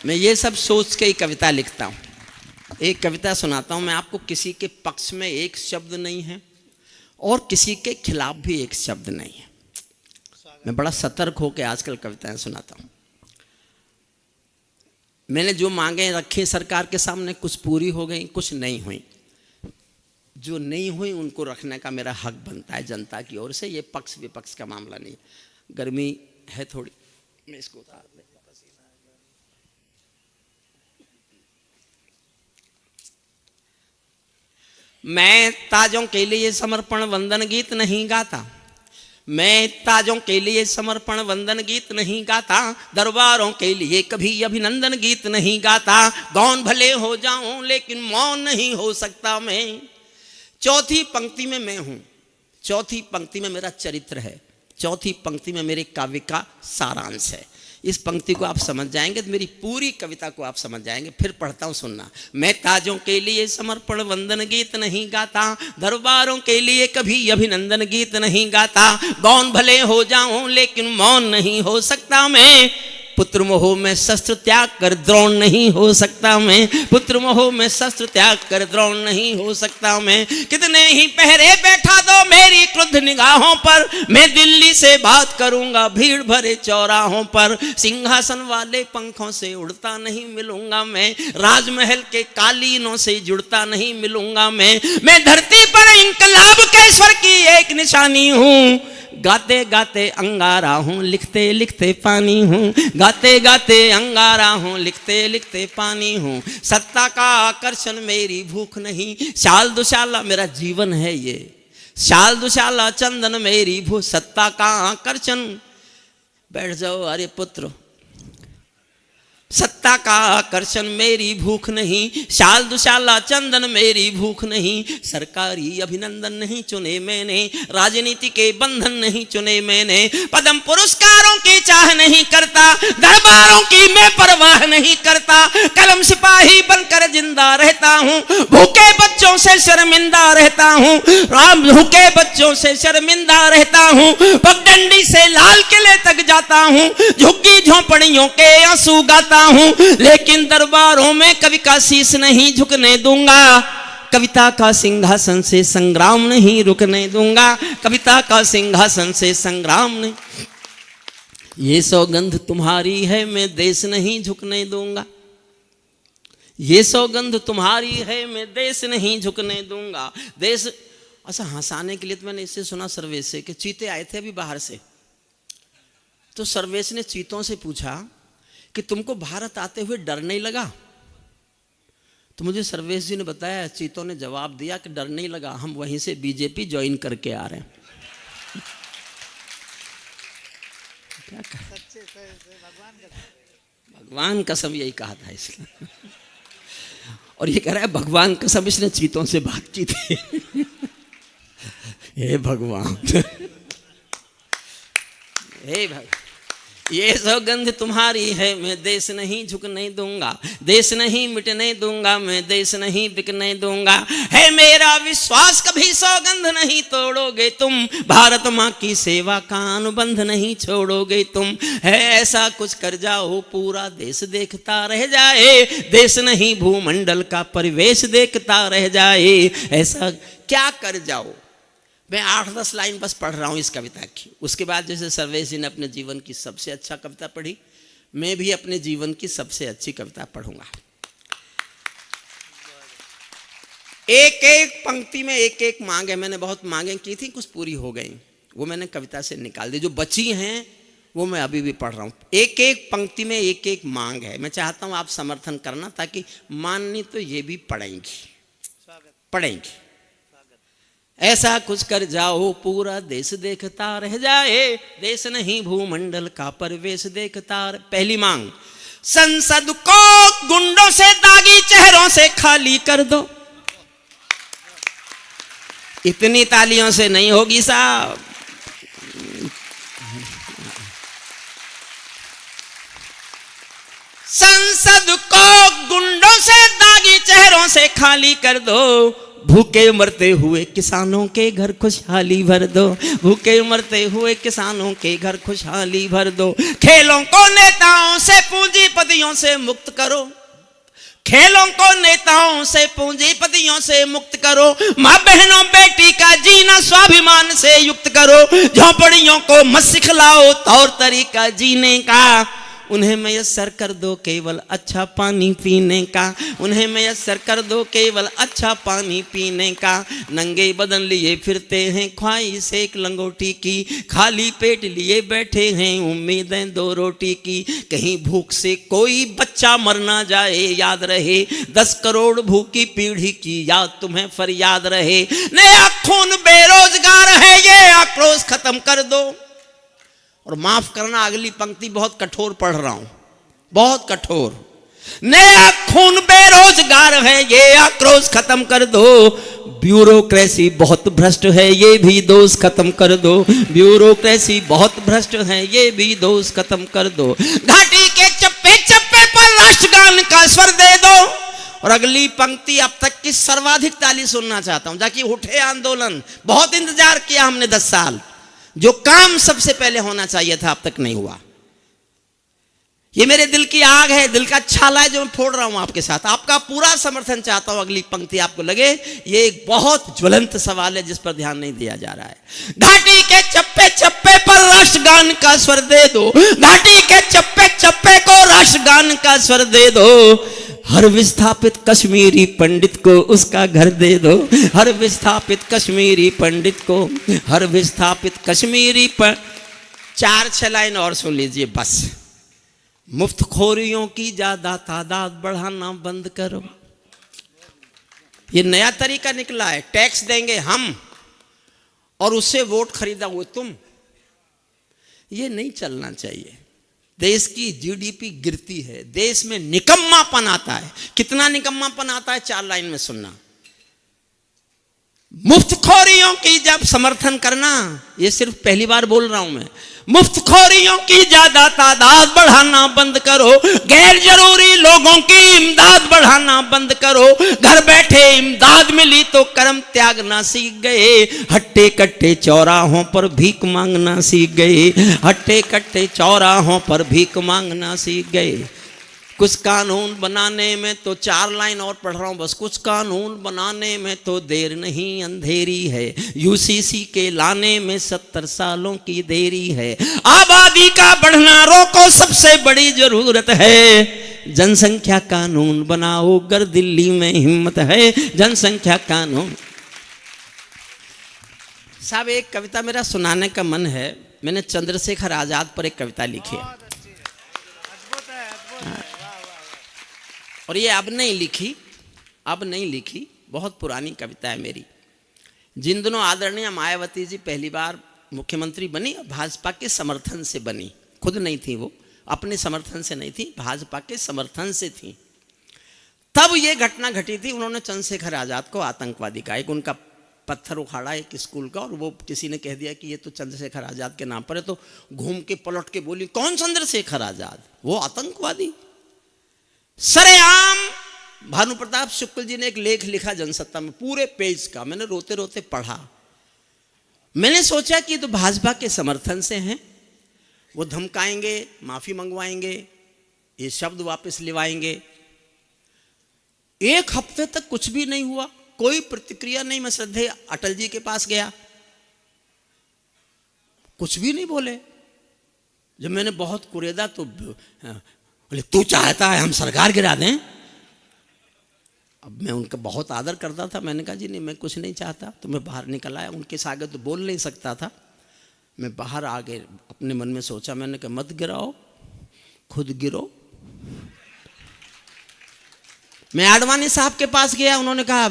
मैं ये सब सोच के ही कविता लिखता हूं। एक कविता सुनाता हूं मैं आपको, किसी के पक्ष में एक शब्द नहीं है और किसी के खिलाफ भी एक शब्द नहीं है। मैं बड़ा सतर्क होकर आजकल कविताएं सुनाता हूं। मैंने जो मांगे रखी सरकार के सामने, कुछ पूरी हो गई, कुछ नहीं हुई। जो नहीं हुई उनको रखने का मेरा हक बनता है जनता की ओर से। ये पक्ष विपक्ष का मामला नहीं। गर्मी है थोड़ी, मैं इसको उतार दे। मैं ताजों के लिए समर्पण वंदन गीत नहीं गाता, मैं ताजों के लिए समर्पण वंदन गीत नहीं गाता, दरबारों के लिए कभी अभिनंदन गीत नहीं गाता। गौन भले हो जाऊं लेकिन मौन नहीं हो सकता मैं। चौथी पंक्ति में मैं हूं, चौथी पंक्ति में मेरा चरित्र है, चौथी पंक्ति में मेरे काव्य का सारांश है। इस पंक्ति को आप समझ जाएंगे तो मेरी पूरी कविता को आप समझ जाएंगे। फिर पढ़ता हूं, सुनना। मैं ताजों के लिए समर्पण वंदन गीत नहीं गाता, दरबारों के लिए कभी अभिनंदन गीत नहीं गाता। गौन भले हो जाऊं लेकिन मौन नहीं हो सकता मैं। पुत्र मोह में शस्त्र त्याग कर द्रोण नहीं हो सकता मैं। पुत्र मोह में शस्त्र त्याग कर द्रोण नहीं हो सकता मैं। कितने ही पहरे बैठा दो मेरी क्रुद्ध निगाहों पर, मैं दिल्ली से बात करूंगा भीड़ भरे चौराहों पर। सिंहासन वाले पंखों से उड़ता नहीं मिलूंगा मैं, राजमहल के कालीनों से जुड़ता नहीं मिलूंगा मैं धरती पर इंकलाब के स्वर की एक निशानी हूँ। गाते गाते अंगारा हूँ, लिखते लिखते पानी हूँ। गाते गाते अंगारा हूँ, लिखते लिखते पानी हूँ। सत्ता का आकर्षण मेरी भूख नहीं, शाल दुशाला मेरा जीवन है ये। शाल दुशाला चंदन मेरी भूख, सत्ता का आकर्षण। बैठ जाओ अरे पुत्र। सत्ता का आकर्षण मेरी भूख नहीं, शाल दुशाला चंदन मेरी भूख नहीं। सरकारी अभिनंदन नहीं चुने मैंने, राजनीति के बंधन नहीं चुने मैंने। पद्म पुरस्कारों की चाह नहीं करता, दरबारों की मैं परवाह नहीं करता। कलम सिपाही बनकर जिंदा रहता हूँ, भूखे बच्चों से शर्मिंदा रहता हूँ। राम भूखे बच्चों से शर्मिंदा रहता हूँ। पगडंडी से लाल किले तक जाता हूँ, झुग्गी झोंपड़ियों के आंसू गाता हूं, लेकिन दरबारों में कवि का शीश नहीं झुकने दूंगा। कविता का सिंहासन से संग्राम नहीं रुकने दूंगा। कविता का सिंहासन से संग्राम नहीं। ये सौगंध तुम्हारी है मैं देश नहीं झुकने दूंगा। ये सौगंध तुम्हारी है मैं देश नहीं झुकने दूंगा। देश अच्छा हंसाने के लिए तो मैंने इससे सुना सर्वेश से कि चीते आए थे अभी बाहर से, तो सर्वेश ने चीतों से पूछा कि तुमको भारत आते हुए डर नहीं लगा? तो मुझे सर्वेश जी ने बताया, चीतों ने जवाब दिया कि डर नहीं लगा, हम वहीं से बीजेपी ज्वाइन करके आ रहे हैं। क्या भगवान कसम यही कहा था इसने। और ये कह रहा है भगवान कसम इसने चीतों से बात की थी। हे भगवान, हे भगवान, ये सौगंध तुम्हारी है मैं देश नहीं झुकने दूंगा। देश नहीं मिटने दूंगा मैं, देश नहीं बिकने दूंगा। है मेरा विश्वास कभी सौगंध नहीं तोड़ोगे तुम, भारत माँ की सेवा का अनुबंध नहीं छोड़ोगे तुम। है ऐसा कुछ कर जाओ पूरा देश देखता रह जाए, देश नहीं भूमंडल का परिवेश देखता रह जाए। ऐसा क्या कर जाओ। मैं 8-10 लाइन बस पढ़ रहा हूँ इस कविता की। उसके बाद जैसे सर्वेश जी ने अपने जीवन की सबसे अच्छा कविता पढ़ी, मैं भी अपने जीवन की सबसे अच्छी कविता पढ़ूंगा। एक एक पंक्ति में एक एक मांग है। मैंने बहुत मांगें की थी, कुछ पूरी हो गई, वो मैंने कविता से निकाल दी। जो बची हैं वो मैं अभी भी पढ़ रहा हूँ। एक एक पंक्ति में एक एक मांग है। मैं चाहता हूँ आप समर्थन करना, ताकि माननी तो ये भी पढ़ेंगी। ऐसा कुछ कर जाओ पूरा देश देखता रह जाए, देश नहीं भूमंडल का परिवेश देखता रह। पहली मांग, संसद को गुंडों से दागी चेहरों से खाली कर दो। इतनी तालियों से नहीं होगी साहब। संसद को गुंडों से दागी चेहरों से खाली कर दो। भूखे मरते हुए किसानों के घर खुशहाली भर दो। भूखे मरते हुए किसानों के घर खुशहाली भर दो। खेलों को नेताओं से पूंजीपतियों से मुक्त करो। खेलों को नेताओं से पूंजीपतियों से मुक्त करो। माँ बहनों बेटी का जीना स्वाभिमान से युक्त करो। झोंपड़ियों को मत सिखलाओ तौर तरीका जीने का। उन्हें मयस्सर कर दो केवल अच्छा पानी पीने का, उन्हें मयस्सर कर दो केवल अच्छा पानी पीने का। नंगे बदन लिए फिरते हैं ख्वाहिश एक लंगोटी की, खाली पेट लिए बैठे हैं उम्मीदें 2 रोटी की। कहीं भूख से कोई बच्चा मर ना जाए, याद रहे 10 करोड़ भूखी पीढ़ी की याद तुम्हें फरियाद रहे। नया खून बेरोजगार है, ये आक्रोश खत्म कर दो। और माफ करना, अगली पंक्ति बहुत कठोर पढ़ रहा हूं, बहुत कठोर। नया खून बेरोजगार है, ये आक्रोश खत्म कर दो। ब्यूरोक्रेसी बहुत भ्रष्ट है, ये भी दोष खत्म कर दो। ब्यूरोक्रेसी बहुत भ्रष्ट है, ये भी दोष खत्म कर दो। घाटी के चप्पे चप्पे पर राष्ट्रगान का स्वर दे दो। और अगली पंक्ति अब तक की सर्वाधिक ताली सुनना चाहता हूं, जाकि उठे आंदोलन। बहुत इंतजार किया हमने 10 साल, जो काम सबसे पहले होना चाहिए था अब तक नहीं हुआ। ये मेरे दिल की आग है, दिल का छाला है जो मैं फोड़ रहा हूं आपके साथ। आपका पूरा समर्थन चाहता हूं। अगली पंक्ति आपको लगे ये एक बहुत ज्वलंत सवाल है जिस पर ध्यान नहीं दिया जा रहा है। घाटी के चप्पे चप्पे पर राष्ट्रगान का स्वर दे दो, घाटी के चप्पे चप्पे को राष्ट्रगान का स्वर दे दो। हर विस्थापित कश्मीरी पंडित को उसका घर दे दो, हर विस्थापित कश्मीरी पंडित को, हर विस्थापित कश्मीरी पर। 4-6 लाइन और सुन लीजिए बस। मुफ्तखोरियों की ज्यादा तादाद बढ़ाना बंद करो। ये नया तरीका निकला है, टैक्स देंगे हम और उससे वोट खरीदा हुए तुम। ये नहीं चलना चाहिए। देश की जीडीपी गिरती है, देश में निकम्मापन आता है। कितना निकम्मापन आता है, 4 लाइन में सुनना। मुफ्तखोरियों की जब समर्थन करना, ये सिर्फ पहली बार बोल रहा हूं मैं। मुफ्तखोरियों की ज्यादा तादाद बढ़ाना बंद करो, गैर जरूरी लोगों की इमदाद बढ़ाना बंद करो। घर बैठे इमदाद मिली तो कर्म त्यागना सीख गए, हट्टे कट्टे चौराहों पर भीख मांगना सीख गए, हट्टे कट्टे चौराहों पर भीख मांगना सीख गए। कुछ कानून बनाने में तो 4 लाइन और पढ़ रहा हूं बस। कुछ कानून बनाने में तो देर नहीं अंधेरी है, यूसीसी के लाने में 70 सालों की देरी है। आबादी का बढ़ना रोको, सबसे बड़ी जरूरत है जनसंख्या कानून बनाओ, अगर दिल्ली में हिम्मत है जनसंख्या कानून। साहब एक कविता मेरा सुनाने का मन है। मैंने चंद्रशेखर आजाद पर एक कविता लिखी है और ये अब नहीं लिखी, बहुत पुरानी कविता है मेरी। जिन दिनों आदरणीय मायावती जी पहली बार मुख्यमंत्री बनी, भाजपा के समर्थन से बनी, खुद नहीं थी वो, अपने समर्थन से नहीं थी, भाजपा के समर्थन से थी। तब ये घटना घटी थी, उन्होंने चंद्रशेखर आजाद को आतंकवादी कहा। एक उनका पत्थर उखाड़ा एक स्कूल का और वो किसी ने कह दिया कि ये तो चंद्रशेखर आजाद के नाम पर है, तो घूम के पलट के बोली कौन चंद्रशेखर आजाद, वो आतंकवादी। सरेआम भानु प्रताप शुक्ल जी ने एक लेख लिखा जनसत्ता में, पूरे पेज का, मैंने रोते रोते पढ़ा। मैंने सोचा कि तो भाजपा के समर्थन से हैं, वो धमकाएंगे, माफी मंगवाएंगे, ये शब्द वापस लिवाएंगे। 1 हफ्ते तक कुछ भी नहीं हुआ, कोई प्रतिक्रिया नहीं। मैं श्रद्धेय अटल जी के पास गया, कुछ भी नहीं बोले। जब मैंने बहुत कुरेदा तो बोले तू चाहता है हम सरकार गिरा दें। अब मैं उनका बहुत आदर करता था, मैंने कहा जी नहीं मैं कुछ नहीं चाहता। तो मैं बाहर निकल आया, उनके आगे तो बोल नहीं सकता था। मैं बाहर आ गए, अपने मन में सोचा, मैंने कहा मत गिराओ, खुद गिरो। मैं आडवाणी साहब के पास गया, उन्होंने कहा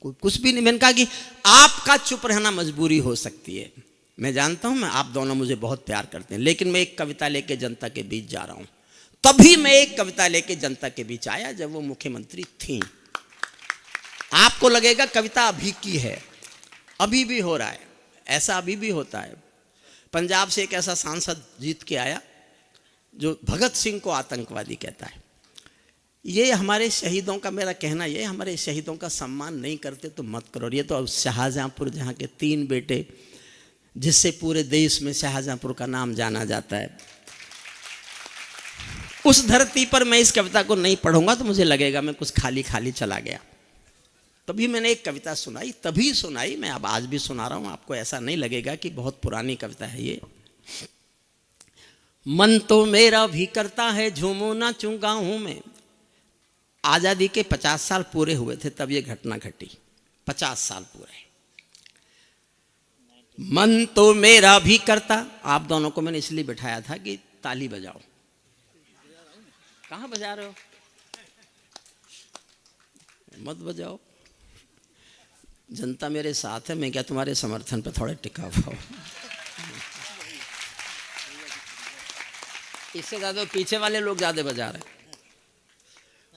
कुछ भी नहीं। मैंने कहा कि आपका चुप रहना मजबूरी हो सकती है, मैं जानता हूं, मैं आप दोनों मुझे बहुत प्यार करते हैं, लेकिन मैं एक कविता लेके जनता के बीच जा रहा हूं। तभी मैं एक कविता लेके जनता के बीच आया जब वो मुख्यमंत्री थी। आपको लगेगा कविता अभी की है, अभी भी हो रहा है, ऐसा अभी भी होता है। पंजाब से एक ऐसा सांसद जीत के आया जो भगत सिंह को आतंकवादी कहता है। ये हमारे शहीदों का, मेरा कहना ये, हमारे शहीदों का सम्मान नहीं करते तो मत करो। ये तो शाहजहांपुर जहाँ के 3 बेटे, जिससे पूरे देश में शाहजहांपुर का नाम जाना जाता है, उस धरती पर मैं इस कविता को नहीं पढ़ूंगा तो मुझे लगेगा मैं कुछ खाली खाली चला गया। तभी मैंने एक कविता सुनाई, तभी सुनाई, मैं अब आज भी सुना रहा हूं, आपको ऐसा नहीं लगेगा कि बहुत पुरानी कविता है ये। मन तो मेरा भी करता है झूमू नाचूं गाऊं में। आज़ादी के 50 साल पूरे हुए थे तब ये घटना घटी। 50 साल पूरे। मन तो मेरा भी करता। आप दोनों को मैंने इसलिए बिठाया था कि ताली बजाओ। कहाँ बजा रहे हो? मत बजाओ। जनता मेरे साथ है, मैं क्या तुम्हारे समर्थन पर थोड़े टिका हुआ हूं। इससे ज्यादा पीछे वाले लोग ज्यादा बजा रहे हैं।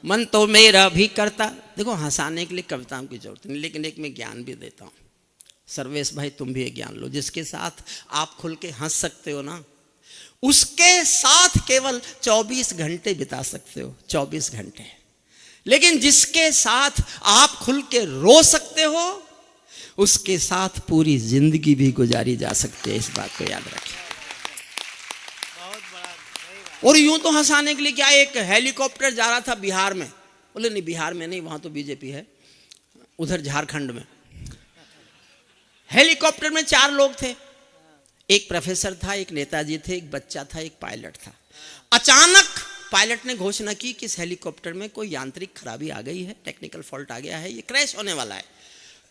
मन तो मेरा भी करता। देखो, हंसाने के लिए कविताओं की जरूरत नहीं, लेकिन एक मैं ज्ञान भी देता हूं। सर्वेश भाई, तुम भी एक ज्ञान लो। जिसके साथ आप खुल के हंस सकते हो ना, उसके साथ केवल 24 घंटे बिता सकते हो। 24 घंटे। लेकिन जिसके साथ आप खुल के रो सकते हो, उसके साथ पूरी जिंदगी भी गुजारी जा सकती है। इस बात को याद रखें। और यूं तो हंसाने के लिए क्या, एक हेलीकॉप्टर जा रहा था बिहार में। बोले नहीं, बिहार में नहीं, वहां तो बीजेपी है, उधर झारखंड में। हेलीकॉप्टर में 4 लोग थे। एक प्रोफेसर था, एक नेताजी थे, एक बच्चा था, एक पायलट था। अचानक पायलट ने घोषणा की कि इस हेलीकॉप्टर में कोई यांत्रिक खराबी आ गई है, टेक्निकल फॉल्ट आ गया है, ये क्रैश होने वाला है।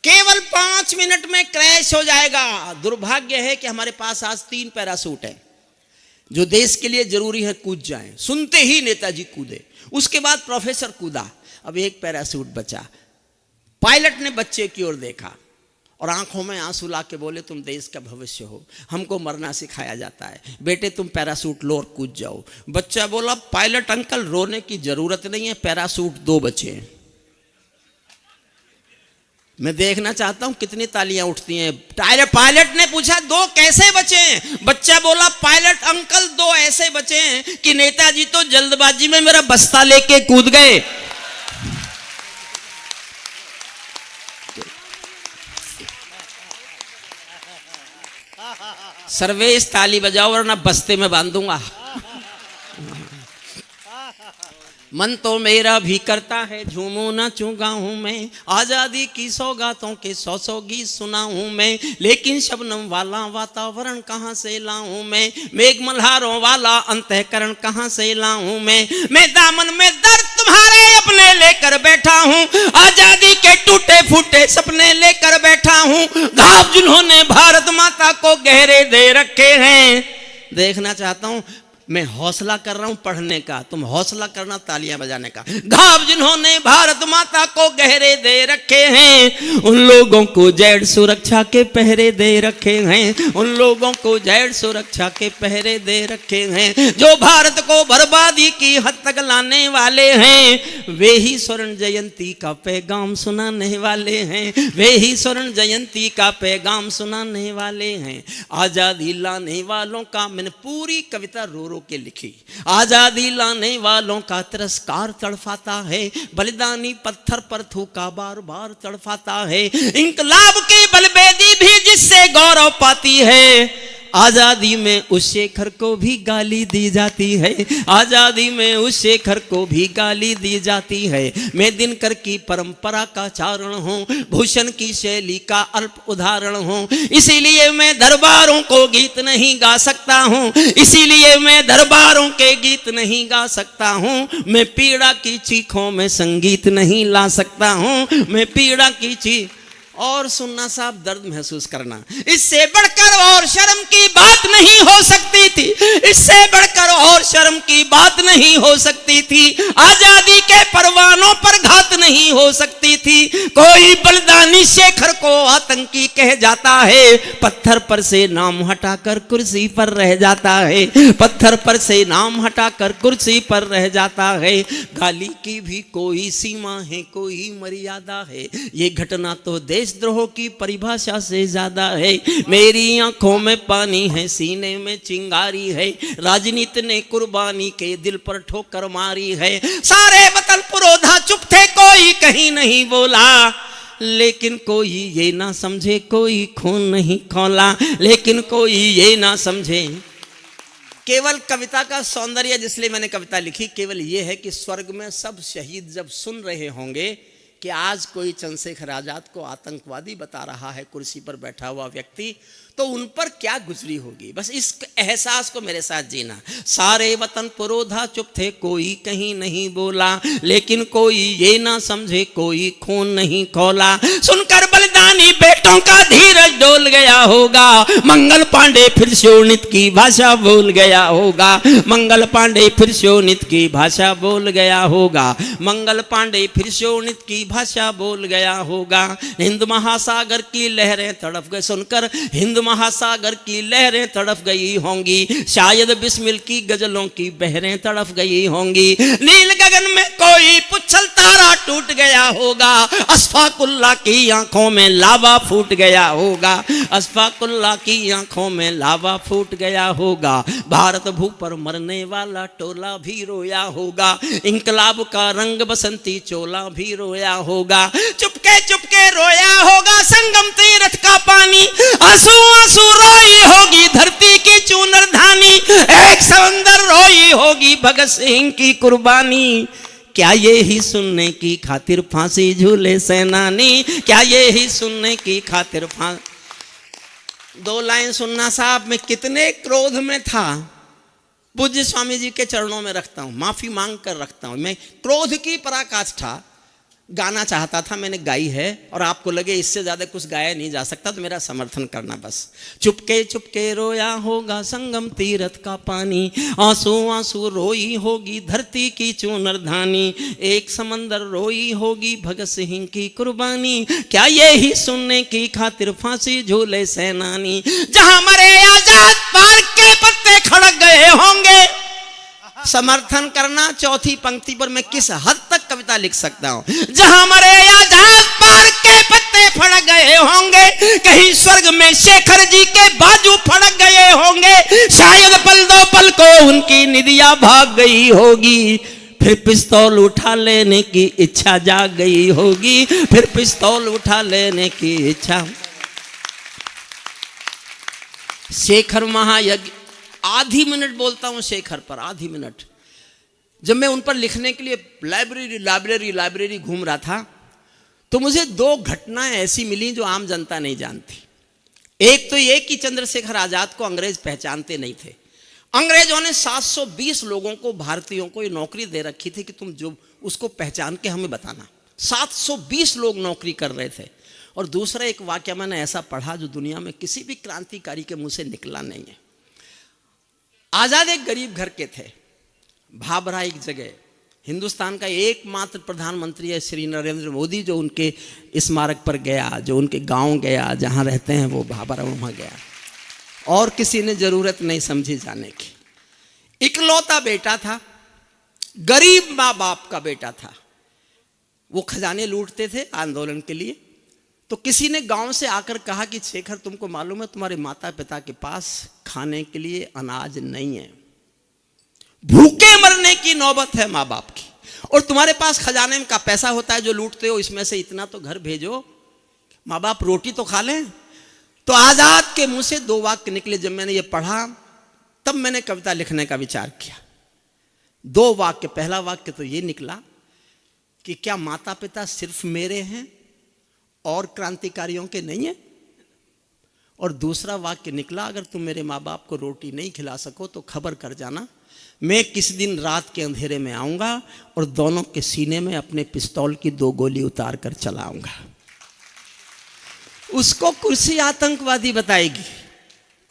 केवल 5 मिनट में क्रैश हो जाएगा। दुर्भाग्य है कि हमारे पास आज 3 पैरासूट है जो देश के लिए जरूरी है, कूद जाएं। सुनते ही नेताजी कूदे, उसके बाद प्रोफेसर कूदा, अब एक पैरासूट बचा। पायलट ने बच्चे की ओर देखा और आंखों में आंसू ला के बोले, तुम देश का भविष्य हो, हमको मरना सिखाया जाता है, बेटे तुम पैरासूट लो और कूद जाओ। बच्चा बोला, पायलट अंकल रोने की जरूरत नहीं है, पैरासूट 2 बचे हैं। मैं देखना चाहता हूं कितनी तालियां उठती हैं। पायलट ने पूछा, 2 कैसे बचे हैं? बच्चा बोला, पायलट अंकल 2 ऐसे बचे हैं कि नेताजी तो जल्दबाजी में मेरा बस्ता लेके कूद गए। सर्वेश ताली बजाओ वरना बस्ते में बांधूंगा। मन तो मेरा भी करता है झूमू नाचूं गाऊं मैं। आजादी की सौगातों के 100 गीत सुनाऊं मैं। लेकिन शबनम वाला वातावरण कहां से लाऊं मैं। मेघ मल्हारों वाला अंतःकरण कहां से लाऊं मैं दामन में दर्द तुम्हारे अपने लेकर बैठा हूं। आजादी के टूटे फूटे सपने लेकर बैठा हूं। घाव जिन्होंने भारत माता को गहरे दे रखे हैं। देखना चाहता हूं, मैं हौसला कर रहा हूं पढ़ने का, तुम हौसला करना तालियां बजाने का। घाव जिन्होंने भारत माता को गहरे दे रखे हैं, उन लोगों को जेड सुरक्षा के पहरे दे रखे हैं। उन लोगों को जेड सुरक्षा के पहरे दे रखे हैं। जो भारत को बर्बादी की हद तक लाने वाले हैं, वे ही स्वर्ण जयंती का पैगाम सुनाने वाले हैं। वे ही स्वर्ण जयंती का पैगाम सुनाने वाले हैं। आजादी लाने वालों का, मैंने पूरी कविता रो के लिखी। आजादी लाने वालों का तिरस्कार तड़फाता है। बलिदानी पत्थर पर थूका बार बार तड़फाता है। इंकलाब की बलबेदी भी जिससे गौरव पाती है, आजादी में उस शेखर को भी गाली दी जाती है। आजादी में उस शेखर को भी गाली दी जाती है। मैं दिनकर की परंपरा का चारण हूँ, भूषण की शैली का अल्प उदाहरण हूँ। इसीलिए मैं दरबारों को गीत नहीं गा सकता हूँ। इसीलिए मैं दरबारों के गीत नहीं गा सकता हूँ। मैं पीड़ा की चीखों में संगीत नहीं ला सकता हूँ। मैं पीड़ा की चीख और सुनना साहब, दर्द महसूस करना, इससे बढ़कर और शर्म की बात नहीं हो सकती थी। इससे बढ़कर और शर्म की बात नहीं हो सकती थी। आजादी के परवानों पर घात नहीं हो सकती थी। कोई बलिदानी शेखर को आतंकी कह जाता है, पत्थर पर से नाम हटाकर कुर्सी पर रह जाता है। पत्थर पर से नाम हटाकर कुर्सी पर रह जाता है। गाली की भी कोई सीमा है, कोई मर्यादा है। ये घटना तो देशद्रोह की परिभाषा से ज्यादा है। मेरी आंखों में पानी है, सीने में चिंगारी है। राजनीति ने कुर्बानी के दिल पर ठोकर मारी है। सारे वतन पुरोधा चुप थे, कोई कहीं नहीं बोला। लेकिन कोई ये ना समझे, कोई खून नहीं खौला। लेकिन कोई ये ना समझे। केवल कविता का सौंदर्य, जिसलिए मैंने कविता लिखी, केवल ये है कि स्वर्ग में सब शहीद जब सुन रहे होंगे कि आज कोई चंद्रशेखर आजाद को आतंकवादी बता रहा है कुर्सी पर बैठा हुआ व्यक्ति, तो उन पर क्या गुजरी होगी। बस इस एहसास को मेरे साथ जीना। सारे वतन पुरोधा चुप थे, कोई कहीं नहीं बोला, लेकिन कोई ये ना समझे कोई खून नहीं खौला। सुनकर बलिदानी बेटों का धीरज डोल गया होगा, मंगल पांडे फिर शोणित की भाषा बोल गया होगा। मंगल पांडे फिर शोणित की भाषा बोल गया होगा। मंगल पांडे फिर शोणित की भाषा बोल गया होगा। हिंद महासागर की लहरें तड़प गए, सुनकर हिंद महासागर की लहरें तड़प गई होंगी। शायद बिस्मिल की गजलों की बहरें तड़प गई होंगी। नील गगन में कोई पुच्छल तारा टूट गया होगा। अशफाकुल्ला की आंखों में लावा फूट गया होगा। अशफाकुल्ला की आंखों में लावा फूट गया होगा। भारत भू पर मरने वाला टोला भी रोया होगा। इंकलाब का रंग बसंती चोला भी रोया होगा। चुपके चुपके रोया होगा संगम तीरथ का पानी। आंसू आंसू रोई होगी धरती की चूनर धानी। एक समंदर रोई होगी भगत सिंह की कुर्बानी। क्या ये ही सुनने की खातिर फांसी झूले सेनानी। क्या ये ही सुनने की खातिर दो लाइन सुनना साहब। मैं कितने क्रोध में था, पूज्य स्वामी जी के चरणों में रखता हूं, माफी मांग कर रखता हूं। मैं क्रोध की पराकाष्ठा गाना चाहता था, मैंने गाई है, और आपको लगे इससे ज्यादा कुछ गाया नहीं जा सकता तो मेरा समर्थन करना बस। चुपके चुपके रोया होगा संगम तीरथ का पानी। आंसू आंसू रोई होगी धरती की चूनर धानी। एक समंदर रोई होगी भगत सिंह की कुर्बानी। क्या ये ही सुनने की खातिर फांसी झूले सेनानी। जहां मरे आजाद पार्क के पत्ते खड़क गए होंगे। समर्थन करना चौथी पंक्ति पर मैं किस हद तक कविता लिख सकता हूं। जहां मरे आजाद पार्क के पत्ते फड़क गए होंगे, कहीं स्वर्ग में शेखर जी के बाजू फड़क गए होंगे। शायद पल दो पल को उनकी निदिया भाग गई होगी। फिर पिस्तौल उठा लेने की इच्छा जाग गई होगी। फिर पिस्तौल उठा लेने की इच्छा। शेखर महायज्ञ, आधी मिनट बोलता हूं शेखर पर, आधी मिनट। जब मैं उन पर लिखने के लिए लाइब्रेरी घूम रहा था तो मुझे दो घटनाएं ऐसी मिली जो आम जनता नहीं जानती। एक तो ये कि चंद्रशेखर आजाद को अंग्रेज पहचानते नहीं थे। अंग्रेजों ने 720 लोगों को, भारतीयों को ये नौकरी दे रखी थी कि तुम जो उसको पहचान के हमें बताना। 720 लोग नौकरी कर रहे थे। और दूसरा एक वाक्य मैंने ऐसा पढ़ा जो दुनिया में किसी भी क्रांतिकारी के मुंह से निकला नहीं है। आजाद एक गरीब घर के थे, भाभरा एक जगह। हिंदुस्तान का एकमात्र प्रधानमंत्री है श्री नरेंद्र मोदी जो उनके स्मारक पर गया, जो उनके गांव गया, जहां रहते हैं वो भाभरा, वहां गया। और किसी ने जरूरत नहीं समझी जाने की। इकलौता बेटा था, गरीब माँ बाप का बेटा था। वो खजाने लूटते थे आंदोलन के लिए। तो किसी ने गांव से आकर कहा कि शेखर तुमको मालूम है तुम्हारे माता पिता के पास खाने के लिए अनाज नहीं है, भूखे मरने की नौबत है माँ बाप की, और तुम्हारे पास खजाने का पैसा होता है जो लूटते हो, इसमें से इतना तो घर भेजो, माँ बाप रोटी तो खा लें। तो आजाद के मुंह से दो वाक्य निकले। जब मैंने ये पढ़ा तब मैंने कविता लिखने का विचार किया। दो वाक्य। पहला वाक्य तो ये निकला कि क्या माता पिता सिर्फ मेरे हैं और क्रांतिकारियों के नहीं है। और दूसरा वाक्य निकला, अगर तुम मेरे माँ बाप को रोटी नहीं खिला सको तो खबर कर जाना, मैं किस दिन रात के अंधेरे में आऊंगा और दोनों के सीने में अपने पिस्तौल की 2 गोली उतार कर चलाऊंगा। उसको कुर्सी आतंकवादी बताएगी,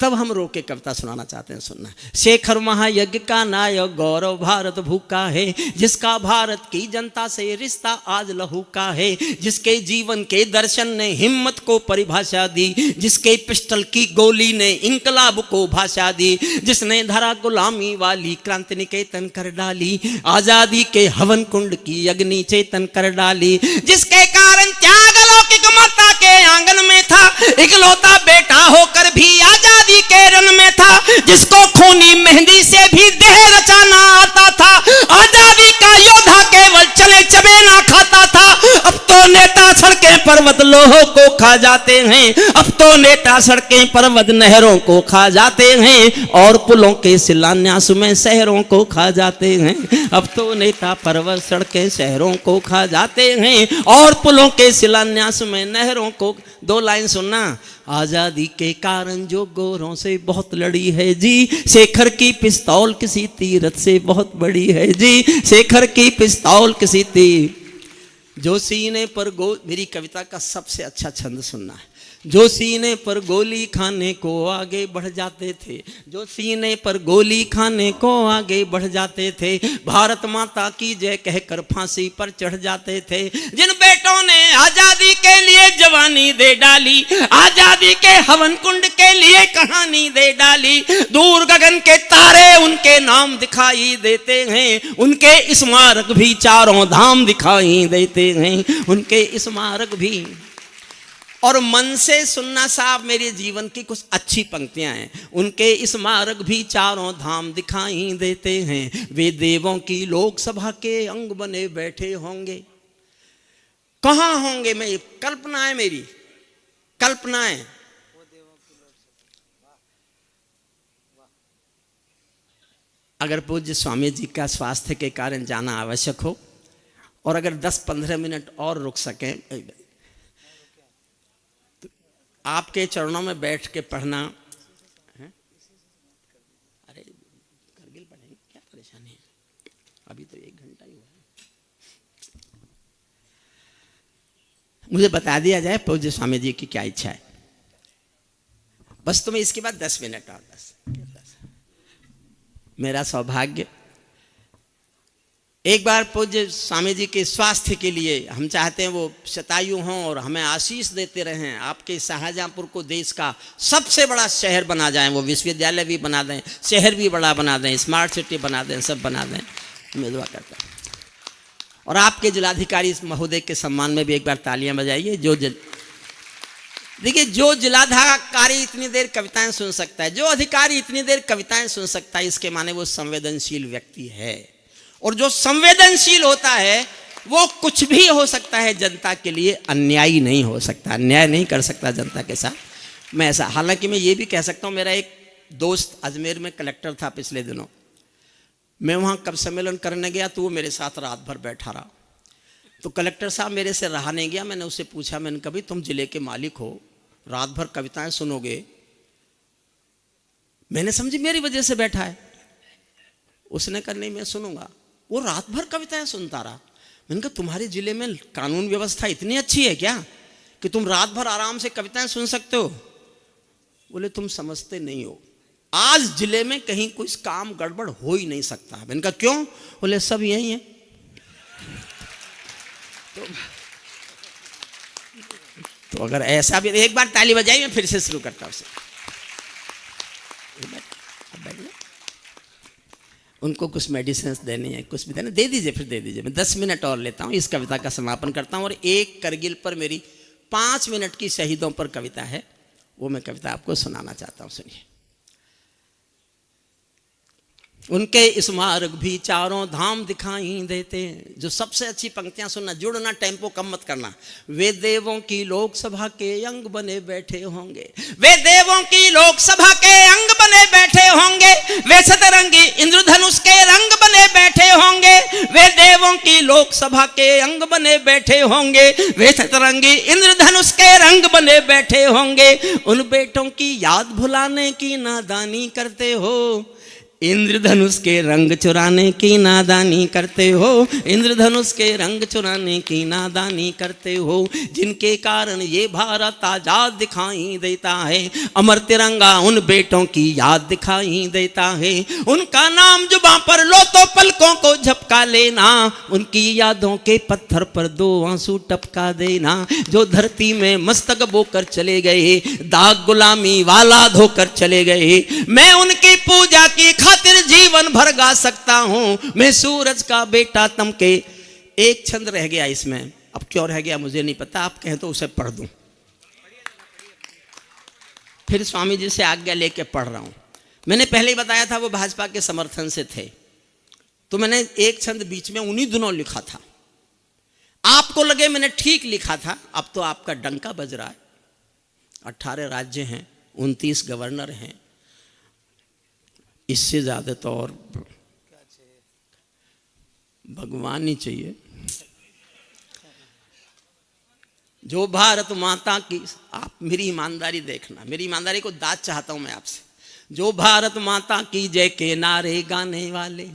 तब हम रोके कविता सुनाना चाहते हैं। सुनना। शेखर महायज्ञ का नायक गौरव भारत भूखा है, जिसका भारत की जनता से रिश्ता आज लहू का है, जिसके जीवन के दर्शन ने हिम्मत को परिभाषा दी, जिसके पिस्टल की गोली ने इंकलाब को भाषा दी, जिसने धरा गुलामी वाली क्रांति निकेतन कर डाली, आजादी के हवन कुंड की अग्नि चेतन कर डाली, जिसके कारण त्याग लौकिक माता के आंगन में था, इकलौता बेटा होकर भी आजादी के रन में था, जिसको खूनी मेहंदी से भी देह रचाना आता था, आजादी का योद्धा केवल चले चबे ना खाता था। अब तो नेता सड़कें पर पर्वत लोहों को खा जाते हैं, अब तो नेता सड़कें पर्वत नहरों को खा जाते हैं, और पुलों के शिलान्यास में शहरों को खा जाते हैं। अब तो नेता पर्वत सड़कें शहरों को खा जाते हैं, और पुलों के शिलान्यास में नहरों को। दो लाइन सुनना। आजादी के कारण जो गोरों से बहुत लड़ी है जी, शेखर की पिस्तौल किसी तीरथ से बहुत बड़ी है जी, शेखर की पिस्तौल किसी तीर। जो सीने पर मेरी कविता का सबसे अच्छा छंद सुनना है। जो सीने पर गोली खाने को आगे बढ़ जाते थे, जो सीने पर गोली खाने को आगे बढ़ जाते थे, भारत माता की जय कहकर फांसी पर चढ़ जाते थे। जिन बेटों ने आजादी के लिए जवानी दे डाली, आजादी के हवन कुंड के लिए कहानी दे डाली, दूर गगन के तारे उनके नाम दिखाई देते हैं, उनके स्मारक भी चारों धाम दिखाई देते हैं, उनके स्मारक भी। और मन से सुनना साहब, मेरे जीवन की कुछ अच्छी पंक्तियां हैं। उनके स्मारक भी चारों धाम दिखाई देते हैं, वे देवों की लोकसभा के अंग बने बैठे होंगे। कहाँ होंगे? मैं कल्पना है, मेरी कल्पना है। अगर पूज्य स्वामी जी का स्वास्थ्य के कारण जाना आवश्यक हो, और अगर 10-15 मिनट और रुक सकें, आपके चरणों में बैठ के पढ़ना है? अरे करगिल पढ़ेंगे, क्या परेशानी है? अभी तो 1 घंटा ही हुआ है। मुझे बता दिया जाए पूज्य स्वामी जी की क्या इच्छा है। बस तुम्हें इसके बाद 10 मिनट और, बस मेरा सौभाग्य। एक बार पूज्य स्वामी जी के स्वास्थ्य के लिए हम चाहते हैं वो शतायु हों और हमें आशीष देते रहें। आपके शाहजहाँपुर को देश का सबसे बड़ा शहर बना जाएं, वो विश्वविद्यालय भी बना दें, शहर भी बड़ा बना दें, स्मार्ट सिटी बना दें, सब बना दें। मैं दुआ करता हूँ। और आपके जिलाधिकारी महोदय के सम्मान में भी एक बार तालियां बजाइए। देखिए, जो जिलाधिकारी इतनी देर कविताएं सुन सकता है, जो अधिकारी इतनी देर कविताएं सुन सकता है, इसके माने वो संवेदनशील व्यक्ति है। और जो संवेदनशील होता है वो कुछ भी हो सकता है, जनता के लिए अन्यायी नहीं हो सकता, अन्याय नहीं कर सकता जनता के साथ। मैं ऐसा, हालांकि मैं ये भी कह सकता हूँ, मेरा एक दोस्त अजमेर में कलेक्टर था पिछले दिनों, मैं वहाँ कवि सम्मेलन करने गया तो वो मेरे साथ रात भर बैठा रहा। तो कलेक्टर साहब मेरे से रहा नहीं गया, मैंने उससे पूछा, मैंने कभी तुम जिले के मालिक हो, रात भर कविताएं सुनोगे? मैंने समझी मेरी वजह से बैठा है। उसने कहा नहीं, मैं सुनूंगा। वो रात भर कविताएं सुनता रहा। मैंने कहा तुम्हारे जिले में कानून व्यवस्था इतनी अच्छी है क्या कि तुम रात भर आराम से कविताएं सुन सकते हो? बोले तुम समझते नहीं हो, आज जिले में कहीं कुछ काम गड़बड़ हो ही नहीं सकता। मैंने कहा क्यों? बोले सब यही है। तो अगर ऐसा भी, एक बार ताली बजाई, मैं फिर से शुरू करता हूं। उनको कुछ मेडिसिन देनी है, कुछ भी देना, दे दीजिए, फिर दे दीजिए। मैं 10 मिनट और लेता हूँ, इस कविता का समापन करता हूँ। और एक करगिल पर मेरी 5 मिनट की शहीदों पर कविता है, वो मैं कविता आपको सुनाना चाहता हूँ, सुनिए। उनके स्मारक भी चारों धाम दिखाई देते हैं। जो सबसे अच्छी पंक्तियां सुनना, जुड़ना, टेम्पो कम मत करना। वे देवों की लोकसभा के अंग बने बैठे होंगे, वे देवों की लोकसभा के अंग बने बैठे होंगे, वे सतरंगी इंद्रधनुष के रंग बने बैठे होंगे, वे देवों की लोकसभा के अंग बने बैठे होंगे, वे सतरंगी इंद्रधनुष के रंग बने बैठे होंगे। उन बेटों की याद भुलाने की नादानी करते हो, इंद्रधनुष के रंग चुराने की नादानी करते हो, इंद्रधनुष के रंग चुराने की नादानी करते हो। जिनके कारण ये भारत आजाद दिखाई देता है, अमर तिरंगा उन बेटों की याद दिखाई देता है। उनका नाम जुबां पर लो तो पलकों को झपका लेना, उनकी यादों के पत्थर पर 2 आंसू टपका देना। जो धरती में मस्तक बोकर चले गए, दाग गुलामी वाला धोकर चले गए, मैं उनकी पूजा की खातिर जीवन भर गा सकता हूं। मैं सूरज का बेटा तम के। एक छंद रह गया इसमें, अब क्यों रह गया मुझे नहीं पता, आप कहें तो उसे पढ़ दूं। फिर स्वामी जी से आज्ञा लेके पढ़ रहा हूं। मैंने पहले ही बताया था वो भाजपा के समर्थन से थे, तो मैंने एक छंद बीच में उन्हीं दिनों लिखा था। आपको लगे मैंने ठीक लिखा था, अब तो आपका डंका बज रहा है। 18 राज्य हैं, 29 गवर्नर हैं, इससे ज्यादा तो और भगवान ही चाहिए। जो भारत माता की, आप मेरी ईमानदारी देखना, मेरी ईमानदारी को दाद चाहता हूं मैं आपसे। जो भारत माता की जय के नारे गाने वाले,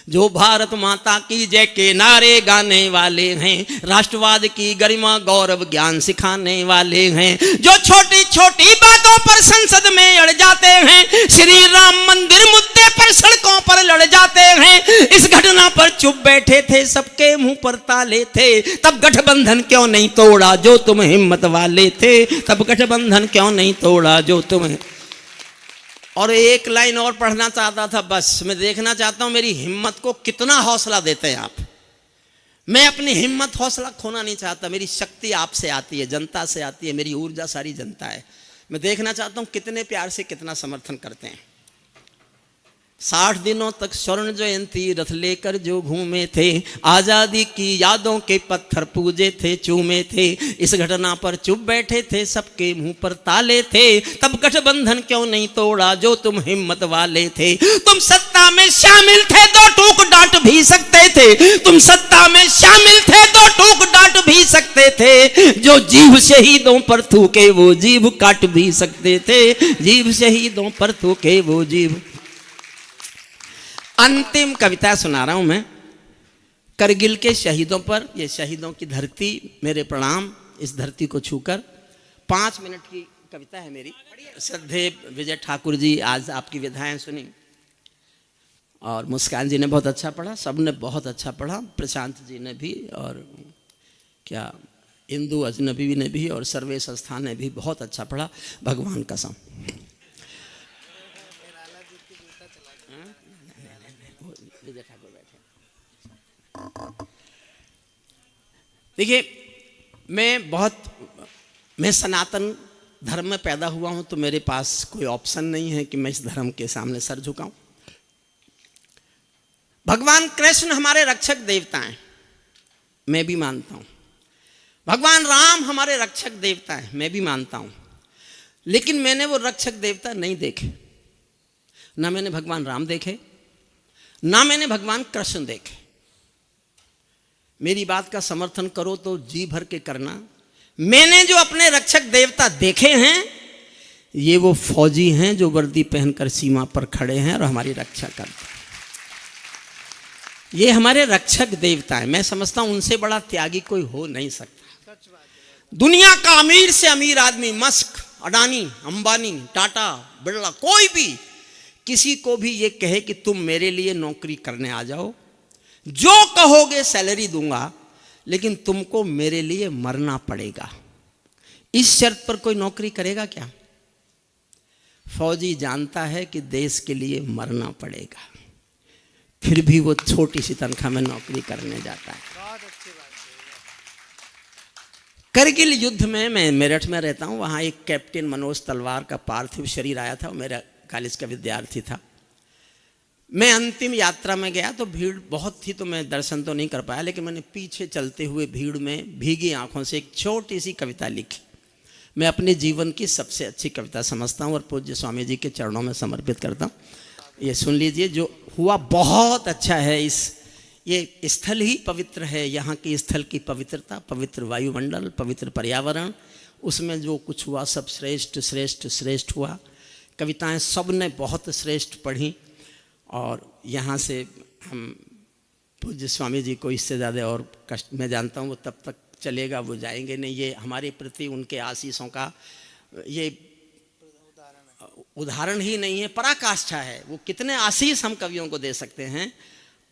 जो भारत माता की जय के नारे गाने वाले हैं, राष्ट्रवाद की गरिमा गौरव ज्ञान सिखाने वाले हैं, जो छोटी छोटी बातों पर संसद में अड़ जाते हैं, श्री राम मंदिर मुद्दे पर सड़कों पर लड़ जाते हैं, इस घटना पर चुप बैठे थे, सबके मुंह पर ताले थे, तब गठबंधन क्यों नहीं तोड़ा जो तुम हिम्मत वाले थे, तब गठबंधन क्यों नहीं तोड़ा जो तुम। और एक लाइन और पढ़ना चाहता था, बस मैं देखना चाहता हूं मेरी हिम्मत को कितना हौसला देते हैं आप। मैं अपनी हिम्मत हौसला खोना नहीं चाहता, मेरी शक्ति आपसे आती है, जनता से आती है, मेरी ऊर्जा सारी जनता है। मैं देखना चाहता हूं कितने प्यार से कितना समर्थन करते हैं। 60 दिनों तक स्वर्ण जयंती रथ लेकर जो घूमे थे, आजादी की यादों के पत्थर पूजे थे, चूमे थे, इस घटना पर चुप बैठे थे, सबके मुंह पर ताले थे, तब गठबंधन क्यों नहीं तोड़ा जो तुम हिम्मत वाले थे। तुम सत्ता में शामिल थे, दो टूक डांट भी सकते थे, तुम सत्ता में शामिल थे, दो टूक डांट भी सकते थे, जो जीभ शहीदों पर थूके वो जीभ काट भी सकते थे, जीभ शहीदों पर थूके वो जीभ। अंतिम कविता सुना रहा हूं मैं, करगिल के शहीदों पर। ये शहीदों की धरती, मेरे प्रणाम इस धरती को छूकर। 5 मिनट की कविता है मेरी। श्रद्धेय विजय ठाकुर जी आज आपकी विधाएं सुनी, और मुस्कान जी ने बहुत अच्छा पढ़ा, सब ने बहुत अच्छा पढ़ा, प्रशांत जी ने भी, और क्या इंदु अजनबी ने भी, और सर्वेश संस्थान ने भी बहुत अच्छा पढ़ा, भगवान कसम। देखिए, मैं सनातन धर्म में पैदा हुआ हूं, तो मेरे पास कोई ऑप्शन नहीं है कि मैं इस धर्म के सामने सर झुकाऊं। भगवान कृष्ण हमारे रक्षक देवता हैं, मैं भी मानता हूं। भगवान राम हमारे रक्षक देवता हैं, मैं भी मानता हूं। लेकिन मैंने वो रक्षक देवता नहीं देखे, ना मैंने भगवान राम देखे, ना मैंने भगवान कृष्ण देखे। मेरी बात का समर्थन करो तो जी भर के करना। मैंने जो अपने रक्षक देवता देखे हैं, ये वो फौजी हैं जो वर्दी पहनकर सीमा पर खड़े हैं और हमारी रक्षा करते हैं। ये हमारे रक्षक देवता हैं। मैं समझता हूं उनसे बड़ा त्यागी कोई हो नहीं सकता। दुनिया का अमीर से अमीर आदमी, मस्क, अडानी, अंबानी, टाटा, बिरला, कोई भी किसी को भी ये कहे कि तुम मेरे लिए नौकरी करने आ जाओ, जो कहोगे सैलरी दूंगा, लेकिन तुमको मेरे लिए मरना पड़ेगा, इस शर्त पर कोई नौकरी करेगा क्या? फौजी जानता है कि देश के लिए मरना पड़ेगा, फिर भी वो छोटी सी तनख्वाह में नौकरी करने जाता है। करगिल युद्ध में, मैं मेरठ में रहता हूं, वहां एक कैप्टन मनोज तलवार का पार्थिव शरीर आया था, मेरा कॉलेज का विद्यार्थी था। मैं अंतिम यात्रा में गया तो भीड़ बहुत थी, तो मैं दर्शन तो नहीं कर पाया, लेकिन मैंने पीछे चलते हुए भीड़ में भीगी आंखों से एक छोटी सी कविता लिखी। मैं अपने जीवन की सबसे अच्छी कविता समझता हूँ और पूज्य स्वामी जी के चरणों में समर्पित करता हूँ। ये सुन लीजिए, जो हुआ बहुत अच्छा है। ये स्थल ही पवित्र है, यहाँ की स्थल की पवित्रता, पवित्र वायुमंडल, पवित्र पर्यावरण, उसमें जो कुछ हुआ सब श्रेष्ठ श्रेष्ठ श्रेष्ठ हुआ। कविताएं सब ने बहुत श्रेष्ठ पढ़ी, और यहाँ से हम पूज्य स्वामी जी को इससे ज़्यादा और कष्ट, मैं जानता हूँ वो तब तक चलेगा, वो जाएंगे नहीं। ये हमारे प्रति उनके आशीषों का ये उदाहरण ही नहीं है, पराकाष्ठा है। वो कितने आशीष हम कवियों को दे सकते हैं।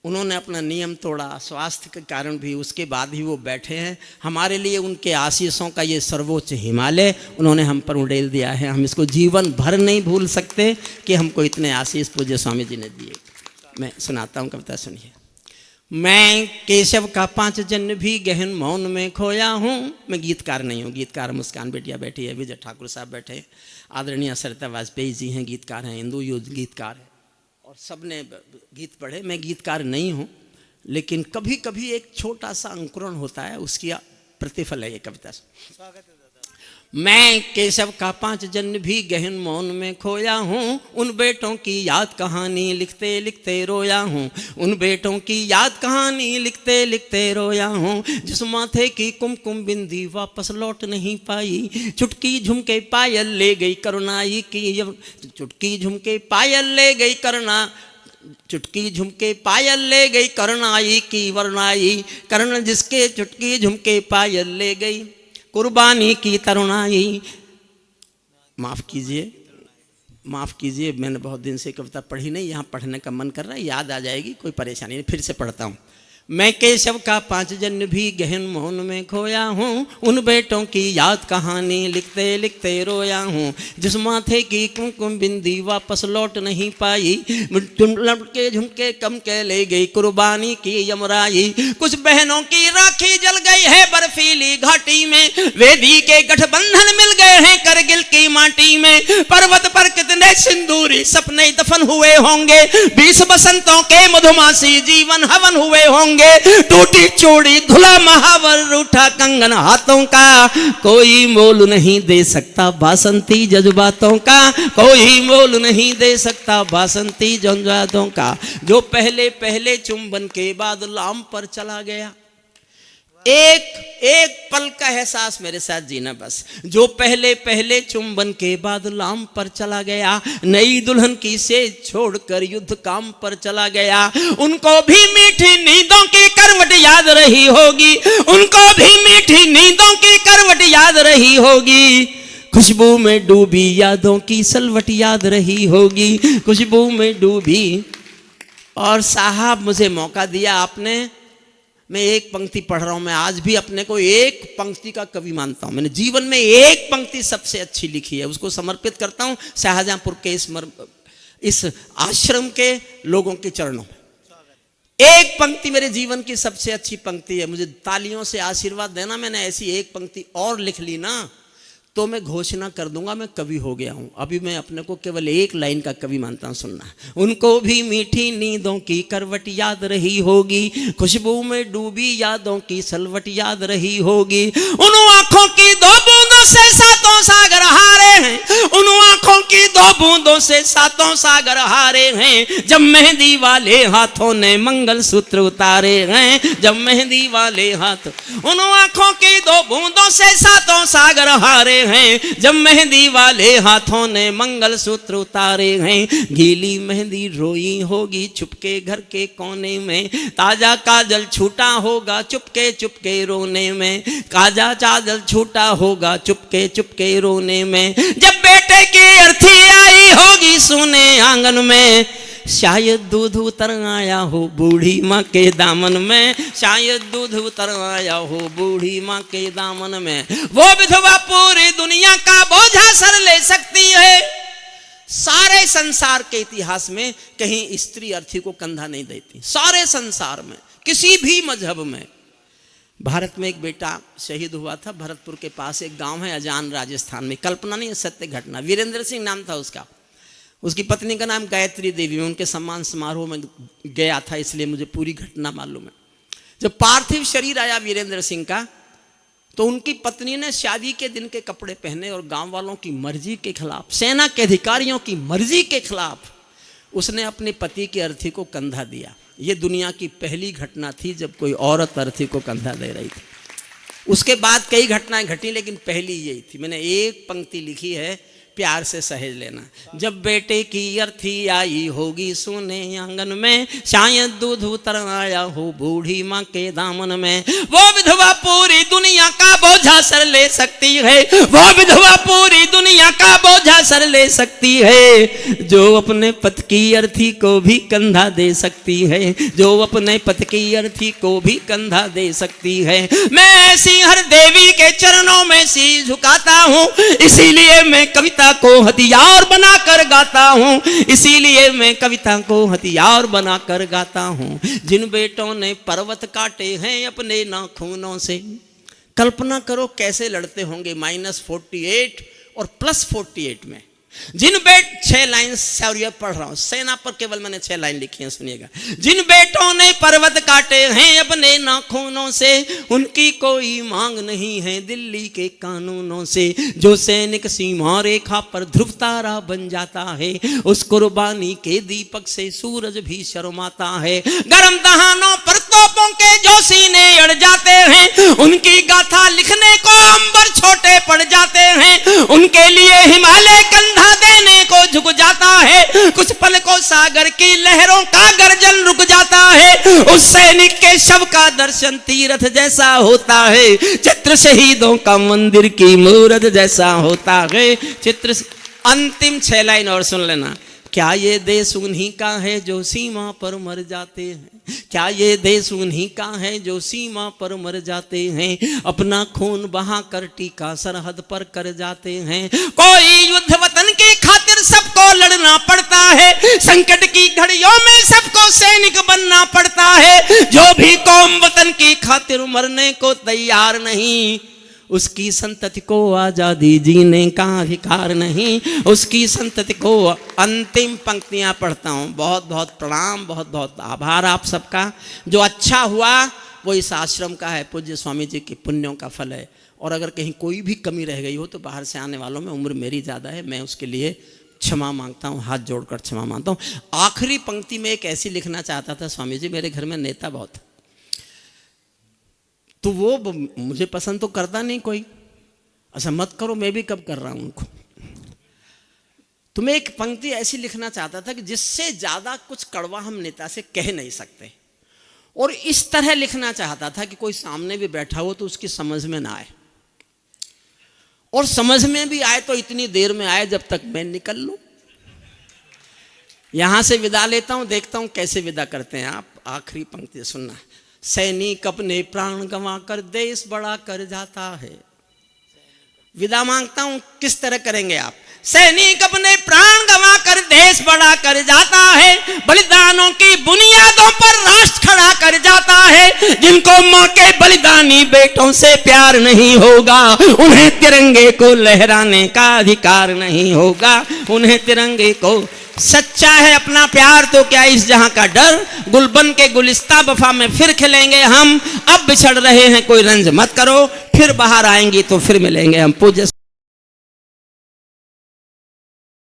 उन्होंने अपना नियम तोड़ा, स्वास्थ्य के कारण भी, उसके बाद भी वो बैठे हैं। हमारे लिए उनके आशीषों का ये सर्वोच्च हिमालय उन्होंने हम पर उड़ेल दिया है। हम इसको जीवन भर नहीं भूल सकते कि हमको इतने आशीष पूज्य स्वामी जी ने दिए। मैं सुनाता हूँ कविता, सुनिए। मैं केशव का 5 जन्म भी गहन मौन में खोया हूँ। मैं गीतकार नहीं हूँ, गीतकार मुस्कान बेटिया बैठी है, विजय ठाकुर साहब बैठे हैं, आदरणीय सरिता वाजपेयी जी हैं, गीतकार हैं, इंदु यूज गीतकार है, और सब ने गीत पढ़े। मैं गीतकार नहीं हूँ, लेकिन कभी कभी एक छोटा सा अंकुरण होता है, उसकी प्रतिफल है ये कविता। मैं केशव का 5 जन्म भी गहन मौन में खोया हूँ, उन बेटों की याद कहानी लिखते लिखते रोया हूँ, उन बेटों की याद कहानी लिखते लिखते रोया हूँ, जिस माथे की कुमकुम बिंदी वापस लौट नहीं पाई, चुटकी झुमके पायल ले गई करुणाई की, चुटकी झुमके पायल ले गई चुटकी झुमके पायल ले गई करुणाई की वरनाई, कर्ण जिसके चुटकी झुमके पायल ले गई कुर्बानी की तरुणाई। माफ़ कीजिए, मैंने बहुत दिन से कविता पढ़ी नहीं, यहाँ पढ़ने का मन कर रहा है, याद आ जाएगी, कोई परेशानी नहीं, फिर से पढ़ता हूँ। मैं केशव का 5 जन्म भी गहन मौन में खोया हूँ, उन बेटों की याद कहानी लिखते लिखते रोया हूँ, जिस माथे की कुमकुम बिंदी वापस लौट नहीं पाई, लटके झुमके कम के ले गई कुर्बानी की यमराई, कुछ बहनों की राखी जल गई है बर्फीली घाटी में, वेदी के गठबंधन मिल गए हैं करगिल की माटी में, पर्वत पर कितने सिंदूरी सपने दफन हुए होंगे, 20 बसंतों के मधुमासी जीवन हवन हुए होंगे, टूटी चूड़ी धुला महावर रूठा कंगन हाथों का, कोई मोल नहीं दे सकता बासंती जज्बातों का, कोई मोल नहीं दे सकता बासंती जज्बातों का, जो पहले पहले चुंबन के बाद लाम पर चला गया, एक पल का एहसास मेरे साथ जीना बस, जो पहले पहले चुंबन के बाद लाम पर चला गया, नई दुल्हन की सेज छोड़कर युद्ध काम पर चला गया, उनको भी मीठी नींदों की करवट याद रही होगी, उनको भी मीठी नींदों की करवट याद रही होगी, खुशबू में डूबी यादों की सलवट याद रही होगी, खुशबू में डूबी। और साहब मुझे मौका दिया आपने, मैं एक पंक्ति पढ़ रहा हूं, मैं आज भी अपने को एक पंक्ति का कवि मानता हूं, मैंने जीवन में एक पंक्ति सबसे अच्छी लिखी है, उसको समर्पित करता हूं शाहजहांपुर के इस आश्रम के लोगों के चरणों में। एक पंक्ति मेरे जीवन की सबसे अच्छी पंक्ति है, मुझे तालियों से आशीर्वाद देना, मैंने ऐसी एक पंक्ति और लिख ली ना तो मैं घोषणा कर दूंगा मैं कवि हो गया हूं। अभी मैं अपने को केवल एक लाइन का कवि मानता हूं, सुनना। उनको भी मीठी नींदों की करवट याद रही होगी, खुशबू में डूबी यादों की सलवट याद रही होगी, उन आंखों की 2 बूंदों से 7 सागर हारे हैं, उन आंखों की 2 बूंदों से 7 सागर हारे हैं, जब मेहंदी वाले हाथों ने मंगलसूत्र उतारे हैं, जब मेहंदी वाले हाथ, उन आंखों की 2 बूंदों से 7 सागर हारे हैं, जब मेहंदी वाले हाथों ने मंगलसूत्र उतारे हैं, गीली मेहंदी रोई होगी चुपके घर के कोने में, ताजा काजल छूटा होगा चुपके चुपके रोने में, ताजा काजल छूटा होगा चुपके चुपके रोने में, जब बेटे की अर्थी आई होगी सोने आंगन में, शायद दूध उतर आया हो बूढ़ी माँ के दामन में, शायद दूध उतर आया हो बूढ़ी माँ के दामन में, वो विधवा पूरी दुनिया का बोझा सर ले सकती है। सारे संसार के इतिहास में कहीं स्त्री अर्थी को कंधा नहीं देती, सारे संसार में किसी भी मजहब में। भारत में एक बेटा शहीद हुआ था, भरतपुर के पास एक गांव है अजान राजस्थान में, कल्पना नहीं है, सत्य घटना। वीरेंद्र सिंह नाम था उसका, उसकी पत्नी का नाम गायत्री देवी। मैं उनके सम्मान समारोह में गया था, इसलिए मुझे पूरी घटना मालूम है। जब पार्थिव शरीर आया वीरेंद्र सिंह का, तो उनकी पत्नी ने शादी के दिन के कपड़े पहने और गांव वालों की मर्जी के खिलाफ, सेना के अधिकारियों की मर्जी के खिलाफ, उसने अपने पति की अर्थी को कंधा दिया। ये दुनिया की पहली घटना थी जब कोई औरत अर्थी को कंधा दे रही थी। उसके बाद कई घटनाएं घटी, लेकिन पहली यही थी। मैंने एक पंक्ति लिखी है, प्यार से सहेज लेना। जब बेटे की अर्थी आई होगी सोने आंगन में, शायद दूध उतर आया हो बूढ़ी माँ के दामन में, वो विधवा पूरी दुनिया का बोझा सर ले सकती है, वो विधवा पूरी दुनिया का बोझा सर ले सकती है, जो अपने पति की अर्थी को भी कंधा दे सकती है, जो अपने पति की अर्थी को भी कंधा दे सकती है। मैं ऐसी हर देवी के चरणों में शीश झुकाता हूँ, इसीलिए मैं कविता को हथियार बनाकर गाता हूं, इसीलिए मैं कविता को हथियार बनाकर गाता हूं। जिन बेटों ने पर्वत काटे हैं अपने नाखूनों से, कल्पना करो कैसे लड़ते होंगे -48 और +48 में। जिन 6 लाइन सॉरी पढ़ रहा हूं, सेना पर केवल मैंने 6 लाइन लिखी है, सुनिएगा। जिन बेटों ने पर्वत काटे हैं अपने नाखूनों से, उनकी कोई मांग नहीं है दिल्ली के कानूनों से। जो सैनिक सीमा रेखा पर ध्रुव तारा बन जाता है, उस कुर्बानी के दीपक से सूरज भी शर्माता है। गरम दहानों पर तोपों के जो सीने अड़ जाते हैं, उनकी गाथा लिखने को अंबर छोटे पड़ जाते हैं। उनके लिए हिमालय कंधा देने को झुक जाता है, कुछ पल को सागर की लहरों का गर्जन रुक जाता है। उस सैनिक के शव का दर्शन तीर्थ जैसा होता है, चित्र शहीदों का मंदिर की मूरत जैसा होता है। चित्र अंतिम 6 लाइन और सुन लेना। क्या ये देश उन्हीं का है जो सीमा पर मर जाते हैं? क्या ये देश उन्हीं का है जो सीमा पर मर जाते हैं? अपना खून बहाकर टीका सरहद पर कर जाते हैं। कोई युद्ध वतन की खातिर सबको लड़ना पड़ता है, संकट की घड़ियों में सबको सैनिक बनना पड़ता है। जो भी कौम वतन की खातिर मरने को तैयार नहीं, उसकी संतति को आजादी जीने का अधिकार नहीं, उसकी संतति को। अंतिम पंक्तियां पढ़ता हूं। बहुत बहुत प्रणाम, बहुत बहुत आभार आप सबका। जो अच्छा हुआ वो इस आश्रम का है, पूज्य स्वामी जी के पुण्यों का फल है। और अगर कहीं कोई भी कमी रह गई हो तो बाहर से आने वालों में उम्र मेरी ज़्यादा है, मैं उसके लिए क्षमा मांगता हूँ, हाथ जोड़कर क्षमा मांगता हूँ। आखिरी पंक्ति में एक ऐसी लिखना चाहता था, स्वामी जी मेरे घर में नेता बहुत, तो वो मुझे पसंद तो करता नहीं कोई। अच्छा मत करो, मैं भी कब कर रहा हूं उनको। तो मैं एक पंक्ति ऐसी लिखना चाहता था कि जिससे ज्यादा कुछ कड़वा हम नेता से कह नहीं सकते, और इस तरह लिखना चाहता था कि कोई सामने भी बैठा हो तो उसकी समझ में ना आए, और समझ में भी आए तो इतनी देर में आए जब तक मैं निकल लूं। यहां से विदा लेता हूं, देखता हूं कैसे विदा करते हैं आप। आखिरी पंक्ति सुनना। सैनिक अपने प्राण गंवा कर देश बड़ा कर जाता है। विदा मांगता हूं, किस तरह करेंगे आप? सैनिक अपने प्राण गंवा कर देश बड़ा कर जाता है, बलिदानों की बुनियादों पर राष्ट्र खड़ा कर जाता है। जिनको मां के बलिदानी बेटों से प्यार नहीं होगा, उन्हें तिरंगे को लहराने का अधिकार नहीं होगा। उन्हें तिरंगे को सच्चा है अपना प्यार तो क्या इस जहां का डर। गुलबन के गुलिस्ता वफा में फिर खिलेंगे हम, अब बिछड़ रहे हैं कोई रंज मत करो, फिर बाहर आएंगी तो फिर मिलेंगे हम। पूज्य